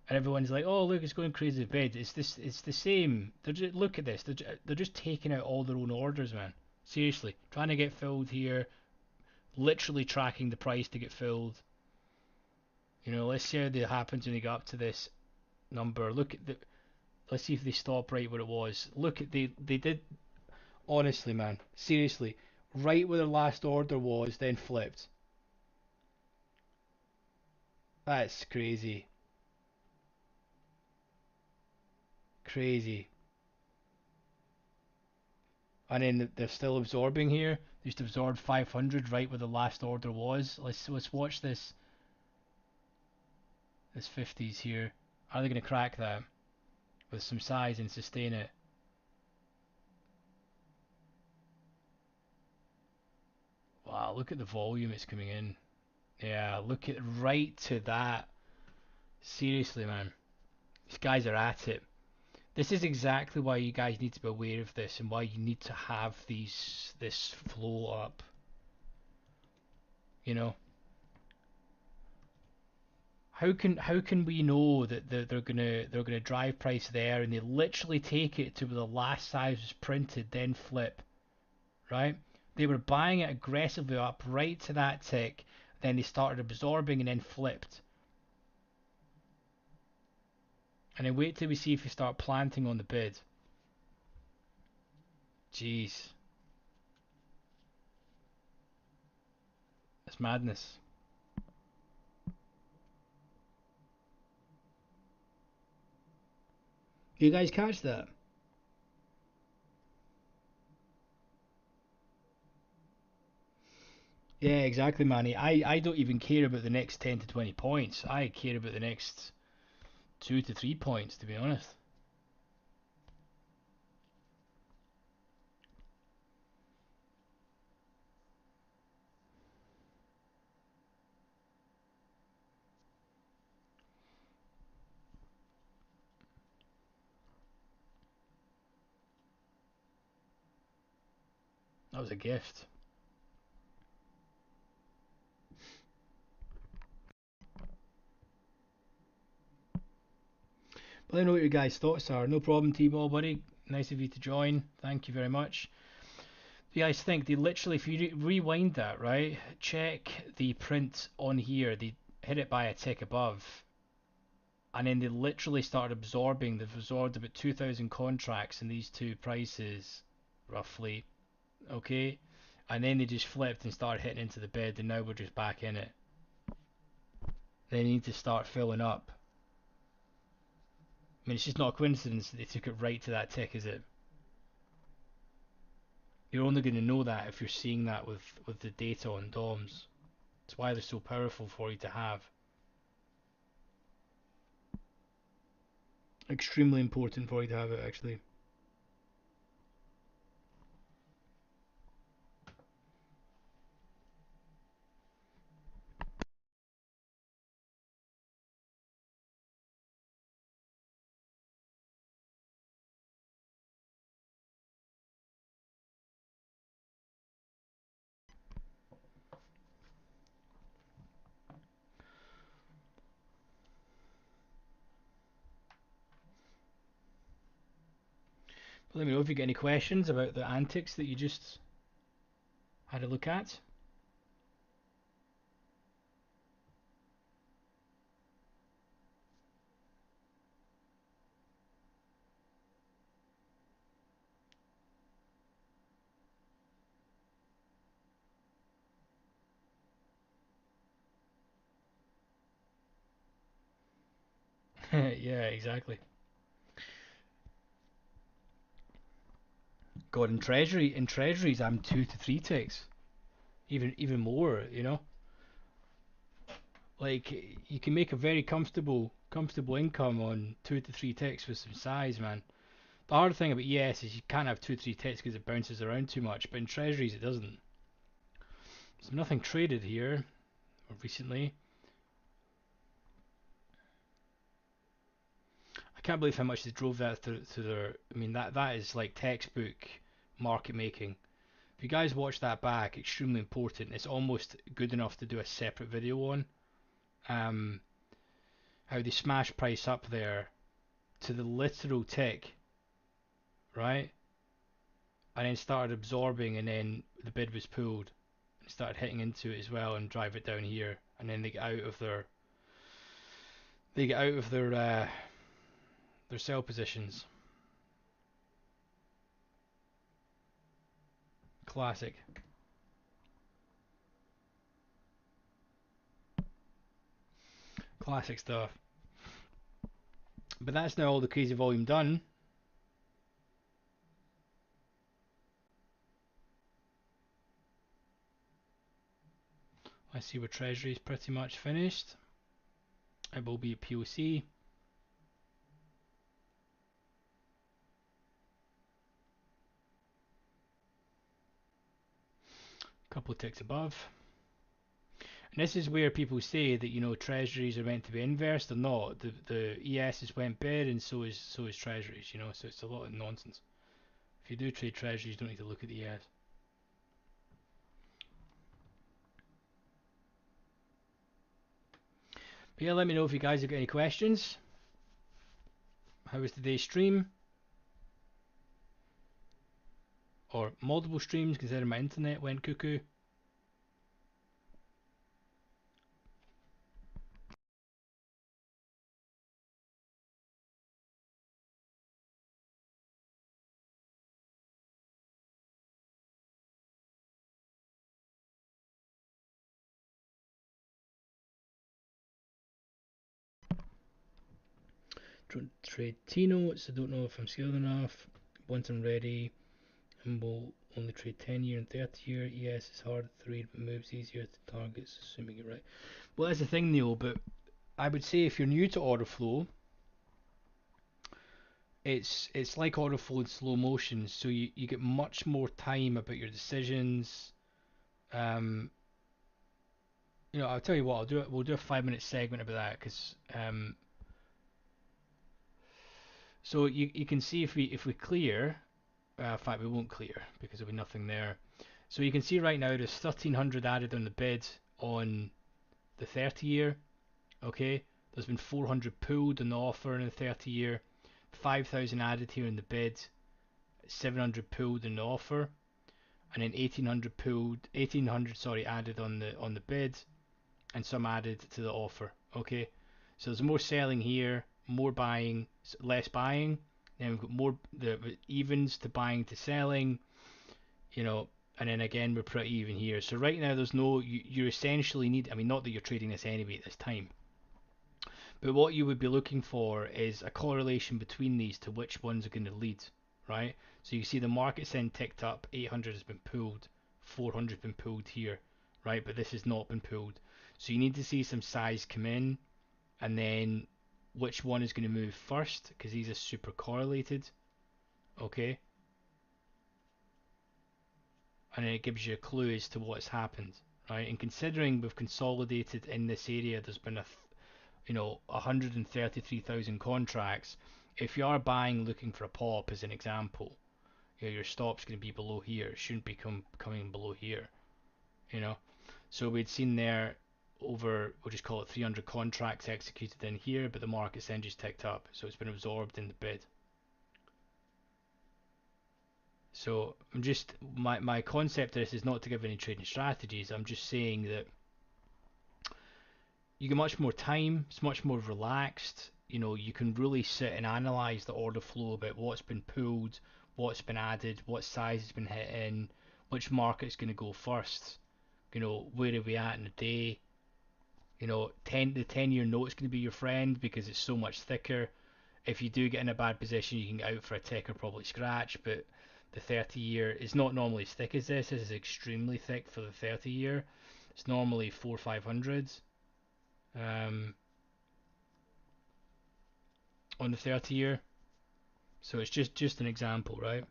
[SPEAKER 1] And everyone's like, "Oh, look, it's going crazy bid." It's the same. Look at this. They're just taking out all their own orders, man. Seriously, trying to get filled here, literally tracking the price to get filled. You know, let's see how that happens when they get up to this number. Look at the. Let's see if they stop right where it was. Look at they did. Honestly, man, seriously, right where their last order was, then flipped. That's crazy. Crazy. And then they're still absorbing here. They just absorbed 500 right where the last order was. Let's watch this 50s here. Are they going to crack that with some size and sustain it? Wow, look at the volume it's coming in. Yeah, look at right to that. Seriously, man, these guys are at it. This is exactly why you guys need to be aware of this and why you need to have this flow up. You know, how can we know that they're gonna drive price there and they literally take it to where the last size was printed, then flip, right? They were buying it aggressively up right to that tick, then they started absorbing and then flipped. And then wait till we see if we start planting on the bid. Jeez, it's madness. You guys catch that? Yeah, exactly, Manny. I don't even care about the next 10 to 20 points. I care about the next 2 to 3 points, to be honest. That was a gift. But let me know what your guys' thoughts are. No problem, T-Ball, buddy. Nice of you to join. Thank you very much. Do you guys think they literally, if you rewind that, right? Check the print on here. They hit it by a tick above. And then they literally started absorbing. They've absorbed about 2,000 contracts in these two prices, roughly. Okay? And then they just flipped and started hitting into the bid, and now we're just back in it. They need to start filling up. I mean, it's just not a coincidence that they took it right to that tick, is it? You're only going to know that if you're seeing that with the data on DOMs. That's why they're so powerful for you to have. Extremely important for you to have it, actually. Let me know if you get any questions about the antics that you just had a look at. Yeah, exactly. God, in treasuries, I'm 2 to 3 ticks, even more. Like you can make a very comfortable income on 2 to 3 ticks with some size, man. The hard thing about ES is you can't have 2 3 ticks because it bounces around too much, but in treasuries it doesn't. So nothing traded here recently. I can't believe how much they drove that to their. I mean that is like textbook market making. If you guys watch that back, extremely important. It's almost good enough to do a separate video on. Um, how they smash price up there to the literal tick, right? And then started absorbing, and then the bid was pulled and started hitting into it as well and drive it down here, and then they get out of their sell positions. Classic, classic stuff. But that's now all the crazy volume done. I see where Treasury is pretty much finished. It will be a POC. Couple of ticks above. And this is where people say that treasuries are meant to be inversed. They're not. The ESs went bid, and so is treasuries. So it's a lot of nonsense. If you do trade treasuries, you don't need to look at the ES. But yeah, let me know if you guys have got any questions. How was today's stream? Or multiple streams, considering my internet went cuckoo. Don't trade T notes. I don't know if I'm skilled enough. Once I'm ready, and will only trade 10-year and 30-year. Yes, it's hard to read, but moves easier to targets, assuming you're right. Well, that's the thing, Neil. But I would say if you're new to OrderFlow, it's like OrderFlow in slow motion. So you get much more time about your decisions. Um, I'll tell you what. I'll do it. We'll do a 5 minute segment about that because so you can see if we clear. In fact, we won't clear because there'll be nothing there. So you can see right now there's 1300 added on the bid on the 30-year. Okay, there's been 400 pulled on the offer in the 30-year, 5,000 added here in the bid, 700 pulled in the offer, and then 1800 added on the bid, and some added to the offer. Okay, so there's more selling here, more buying, less buying. Then we've got more the evens to buying to selling, and then again we're pretty even here. So right now there's no you essentially need. I mean, not that you're trading this anyway at this time, but what you would be looking for is a correlation between these to which ones are going to lead, right? So you see the market's then ticked up, 800 has been pulled, 400 has been pulled here, right? But this has not been pulled. So you need to see some size come in, and then which one is going to move first, because these are super correlated, okay? And then it gives you a clue as to what's happened, right? And considering we've consolidated in this area, there's been 133,000 contracts. If you are buying looking for a pop as an example, your stop's going to be below here. It shouldn't be coming below here, you know. So we'd seen there over, we'll just call it 300 contracts executed in here, but the market's then just ticked up, so it's been absorbed in the bid. So I'm just my concept of this is not to give any trading strategies. I'm just saying that you get much more time. It's much more relaxed. You can really sit and analyze the order flow about what's been pulled, what's been added, what size has been hit in, which market's going to go first. Where are we at in the day? The 10-year note's going to be your friend because it's so much thicker. If you do get in a bad position, you can get out for a tick or probably scratch, but the 30-year is not normally as thick as this. This is extremely thick for the 30-year. It's normally 400-500s um, on the 30-year. So it's just an example, right?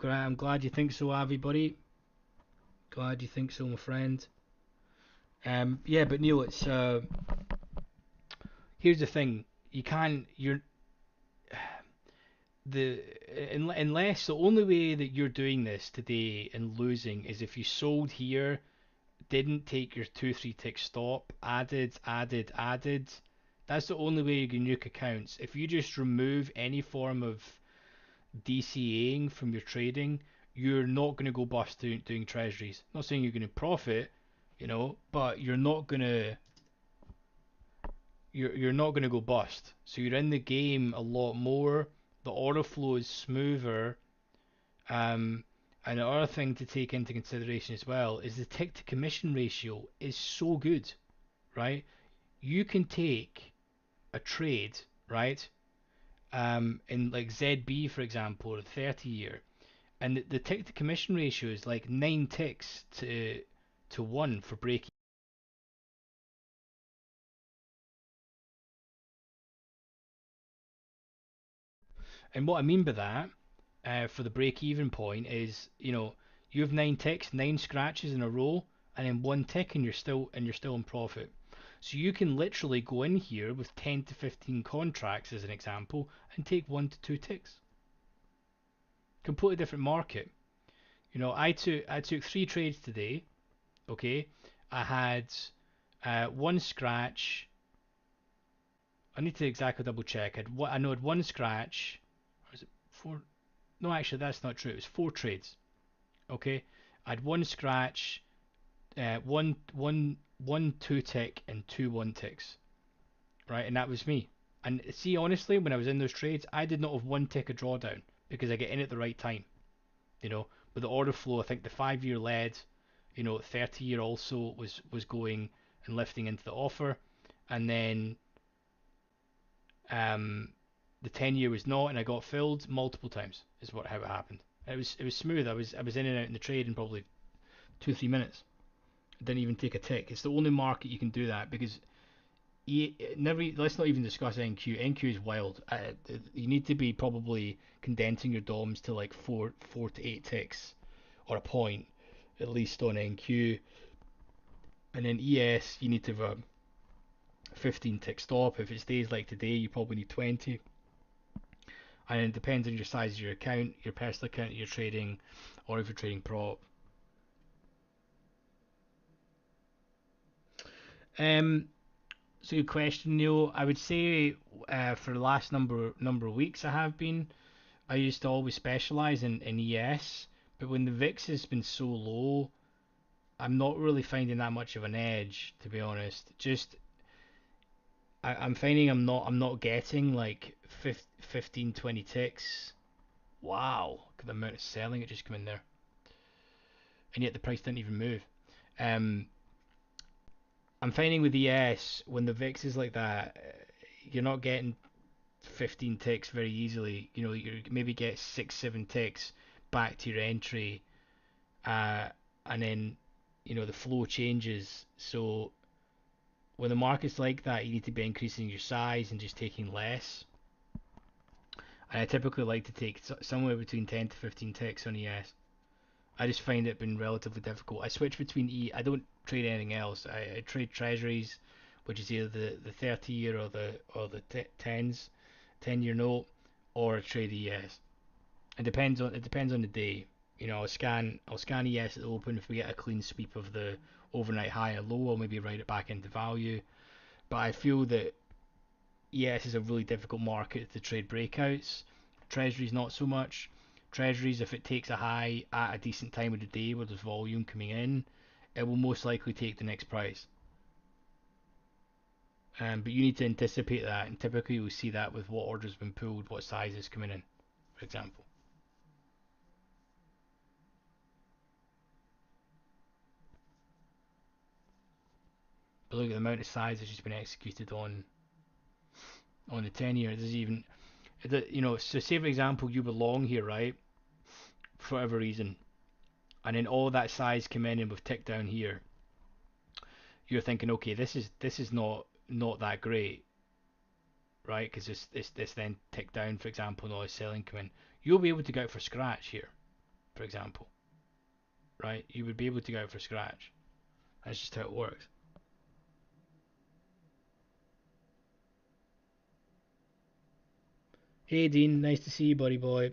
[SPEAKER 1] I'm glad you think so, Avi, buddy. Glad you think so, my friend. Yeah, but Neil, it's here's the thing. You can't. You're the unless the only way that you're doing this today and losing is if you sold here, didn't take your 2-3 tick stop, added. That's the only way you can nuke accounts. If you just remove any form of DCAing from your trading, you're not going to go bust doing treasuries. I'm not saying you're going to profit, but you're not going to go bust. So you're in the game a lot more. The order flow is smoother. Um, and the other thing to take into consideration as well is the tick to commission ratio is so good, right? You can take a trade, right? In like ZB for example, or 30-year, and the tick to commission ratio is like 9 ticks to one for break. And what I mean by that, for the break-even point is, you have 9 ticks, 9 scratches in a row, and then one tick, and you're still in profit. So you can literally go in here with 10 to 15 contracts as an example and take 1 to 2 ticks. Completely different market. I took 3 trades today. Okay, I had one scratch. I need to exactly double check. I know I had one scratch. Or is it four? No, actually, that's not true. It was 4 trades. Okay, I had one scratch, one 2 tick, and 2 1 ticks. Right, and that was me. And see, honestly, when I was in those trades, I did not have 1 tick of drawdown because I get in at the right time. With the order flow, I think the 5-year led. 30-year also was going and lifting into the offer, and then um, the 10-year was not, and I got filled multiple times. Is how it happened. It was smooth. I was in and out in the trade in probably 2-3 minutes. I didn't even take a tick. It's the only market you can do that because never. Let's not even discuss NQ. NQ is wild. You need to be probably condensing your DOMs to like four to 8 ticks or a point at least on NQ, and then ES you need to have a 15 tick stop. If it stays like today, you probably need 20. And it depends on your size of your account, your personal account you're trading, or if you're trading prop. Um, so good question, Neil. I would say for the last number of weeks I have been. I used to always specialize in ES, but when the VIX has been so low, I'm not really finding that much of an edge, to be honest. Just I'm finding I'm not getting like 15, 20 ticks. Wow, look at the amount of selling it just come in there, and yet the price didn't even move. Um, I'm finding with ES when the VIX is like that, you're not getting 15 ticks very easily. You maybe get 6, 7 ticks back to your entry, uh, and then the flow changes. So when the market's like that, you need to be increasing your size and just taking less. And I typically like to take somewhere between 10 to 15 ticks on ES. I just find it been relatively difficult. I switch between I don't trade anything else. I trade treasuries, which is either the 30-year or the tens, 10-year note, or trade ES. It depends on the day. I'll scan ES at the open. If we get a clean sweep of the overnight high or low, I'll maybe write it back into value. But I feel that ES is a really difficult market to trade breakouts. Treasuries not so much. Treasuries, if it takes a high at a decent time of the day where there's volume coming in, it will most likely take the next price. But you need to anticipate that, and typically you'll see that with what order's been pulled, what size is coming in, for example. But look at the amount of size that's just been executed on the 10 year. There's even, so say for example you were long here, right, for whatever reason, and then all that size came in and we've ticked down here. You're thinking, okay, this is not that great, right? Because this then ticked down, for example, and all the selling come in. You'll be able to go out for scratch here, for example, right? You would be able to go out for scratch. That's just how it works. Hey Dean, nice to see you, buddy boy.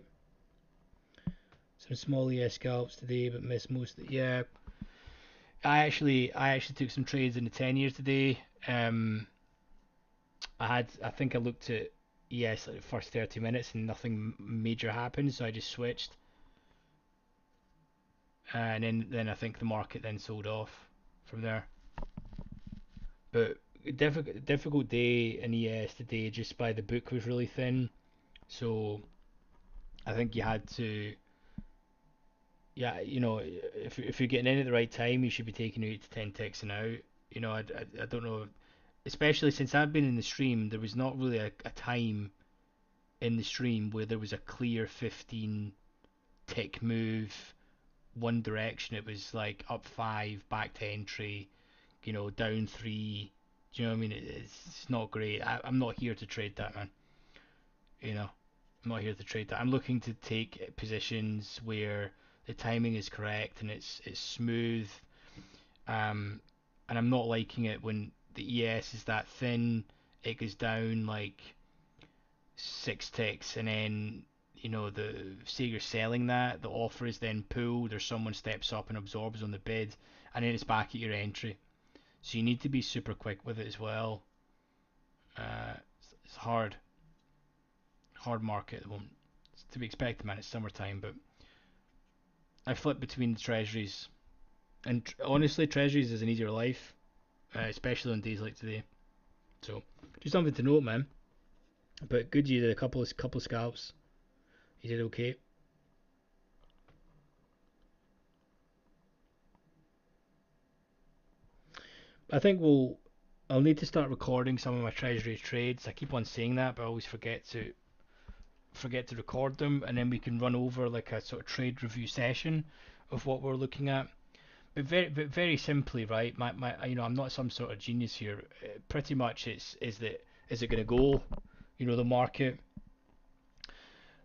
[SPEAKER 1] Some small ES scalps today, but missed most. Yeah, I actually took some trades in the 10 years today. I think I looked at ES like the first 30 minutes and nothing major happened, so I just switched. And then I think the market then sold off from there. But difficult day in ES today, just by the book was really thin, so I think you had to, yeah, if you're getting in at the right time, you should be taking 8 to 10 ticks and out. I don't know, especially since I've been in the stream, there was not really a time in the stream where there was a clear 15 tick move one direction. It was like up 5, back to entry, down 3. Do you know what I mean? It's not great. I'm not here to trade that, man. You know, I'm not here to trade that. I'm looking to take positions where the timing is correct and it's smooth. Um, and I'm not liking it when the ES is that thin. It goes down like 6 ticks, and then the say you're selling that, the offer is then pulled, or someone steps up and absorbs on the bid, and then it's back at your entry. So you need to be super quick with it as well. It's hard market at the moment. It's to be expected, man. It's summertime, but I flip between the treasuries, and honestly, treasuries is an easier life, especially on days like today. So just something to note, man. But good, you did a couple of scalps. You did okay. I think I'll need to start recording some of my treasury trades. I keep on saying that, but I always forget to record them, and then we can run over like a sort of trade review session of what we're looking at. But very simply, right? I'm not some sort of genius here. Pretty much, is it going to go? The market.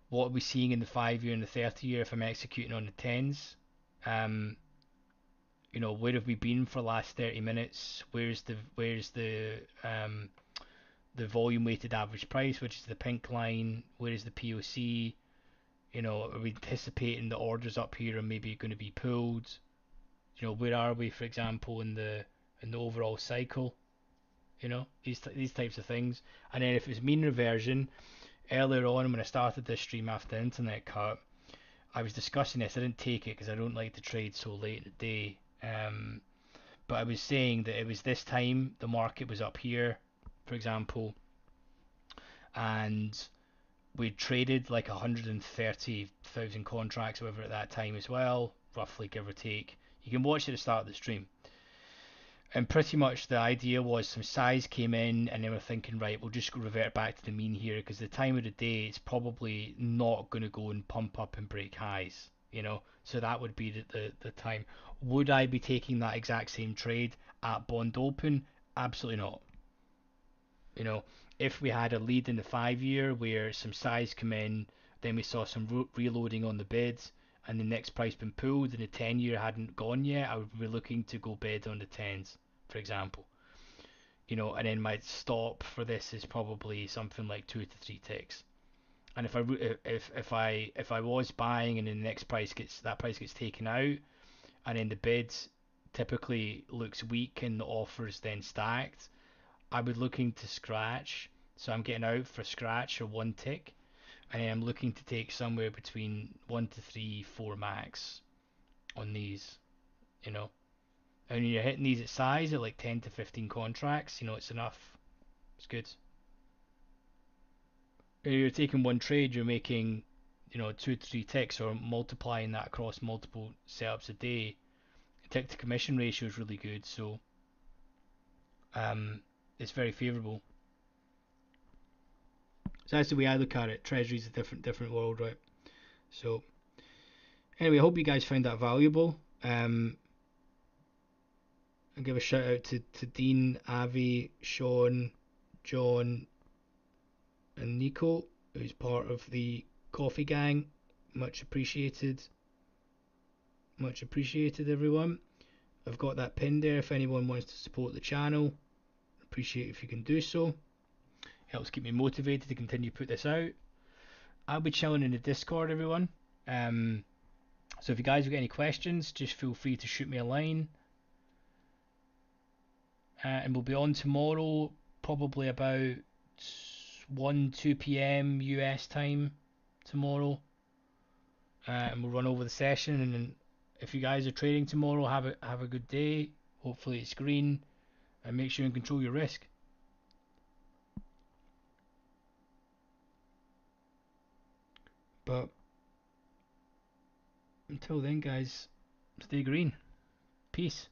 [SPEAKER 1] What are we seeing in the 5 year and the 30 year? If I'm executing on the tens, um, where have we been for the last 30 minutes? Where's the volume weighted average price, which is the pink line? Where is the POC? Are we anticipating the orders up here are maybe going to be pulled? Where are we, for example, in the overall cycle? These types of things. And then if it's mean reversion, earlier on when I started this stream after the internet cut, I was discussing this. I didn't take it because I don't like to trade so late in the day. But I was saying that it was this time the market was up here, for example, and we traded like 130,000 contracts, whatever, at that time as well, roughly, give or take. You can watch it at the start of the stream. And pretty much the idea was some size came in, and they were thinking, right, we'll just revert back to the mean here because the time of the day it's probably not going to go and pump up and break highs. So that would be the time. Would I be taking that exact same trade at bond open? Absolutely not. You know, if we had a lead in the 5 year where some size come in, then we saw some reloading on the bids, and the next price been pulled, and the 10 year hadn't gone yet, I would be looking to go bid on the tens, for example. And then my stop for this is probably something like 2 to 3 ticks. And if I was buying and then the next price gets taken out, and then the bids typically looks weak and the offers then stacked, I would looking to scratch So I'm getting out for scratch or one tick, and I'm looking to take somewhere between 1 to 3, 4 max on these, you know. And when you're hitting these at size at like 10 to 15 contracts, it's enough. It's good. If you're taking one trade, you're making, 2 to 3 ticks, or multiplying that across multiple setups a day. The tick to commission ratio is really good, so it's very favourable. So that's the way I look at it. Treasury's a different world, right? So anyway, I hope you guys found that valuable. I'll give a shout out to Dean, Avi, Sean, John, and Nico, who's part of the coffee gang. Much appreciated. Much appreciated, everyone. I've got that pinned there if anyone wants to support the channel. Appreciate if you can do so. Helps keep me motivated to continue to put this out. I'll be chilling in the Discord, everyone. So if you guys have got any questions, just feel free to shoot me a line. And we'll be on tomorrow, probably about 1, 2 p.m. US time tomorrow. And we'll run over the session. And then if you guys are trading tomorrow, have a good day. Hopefully it's green. And make sure you control your risk. But until then, guys, stay green. Peace.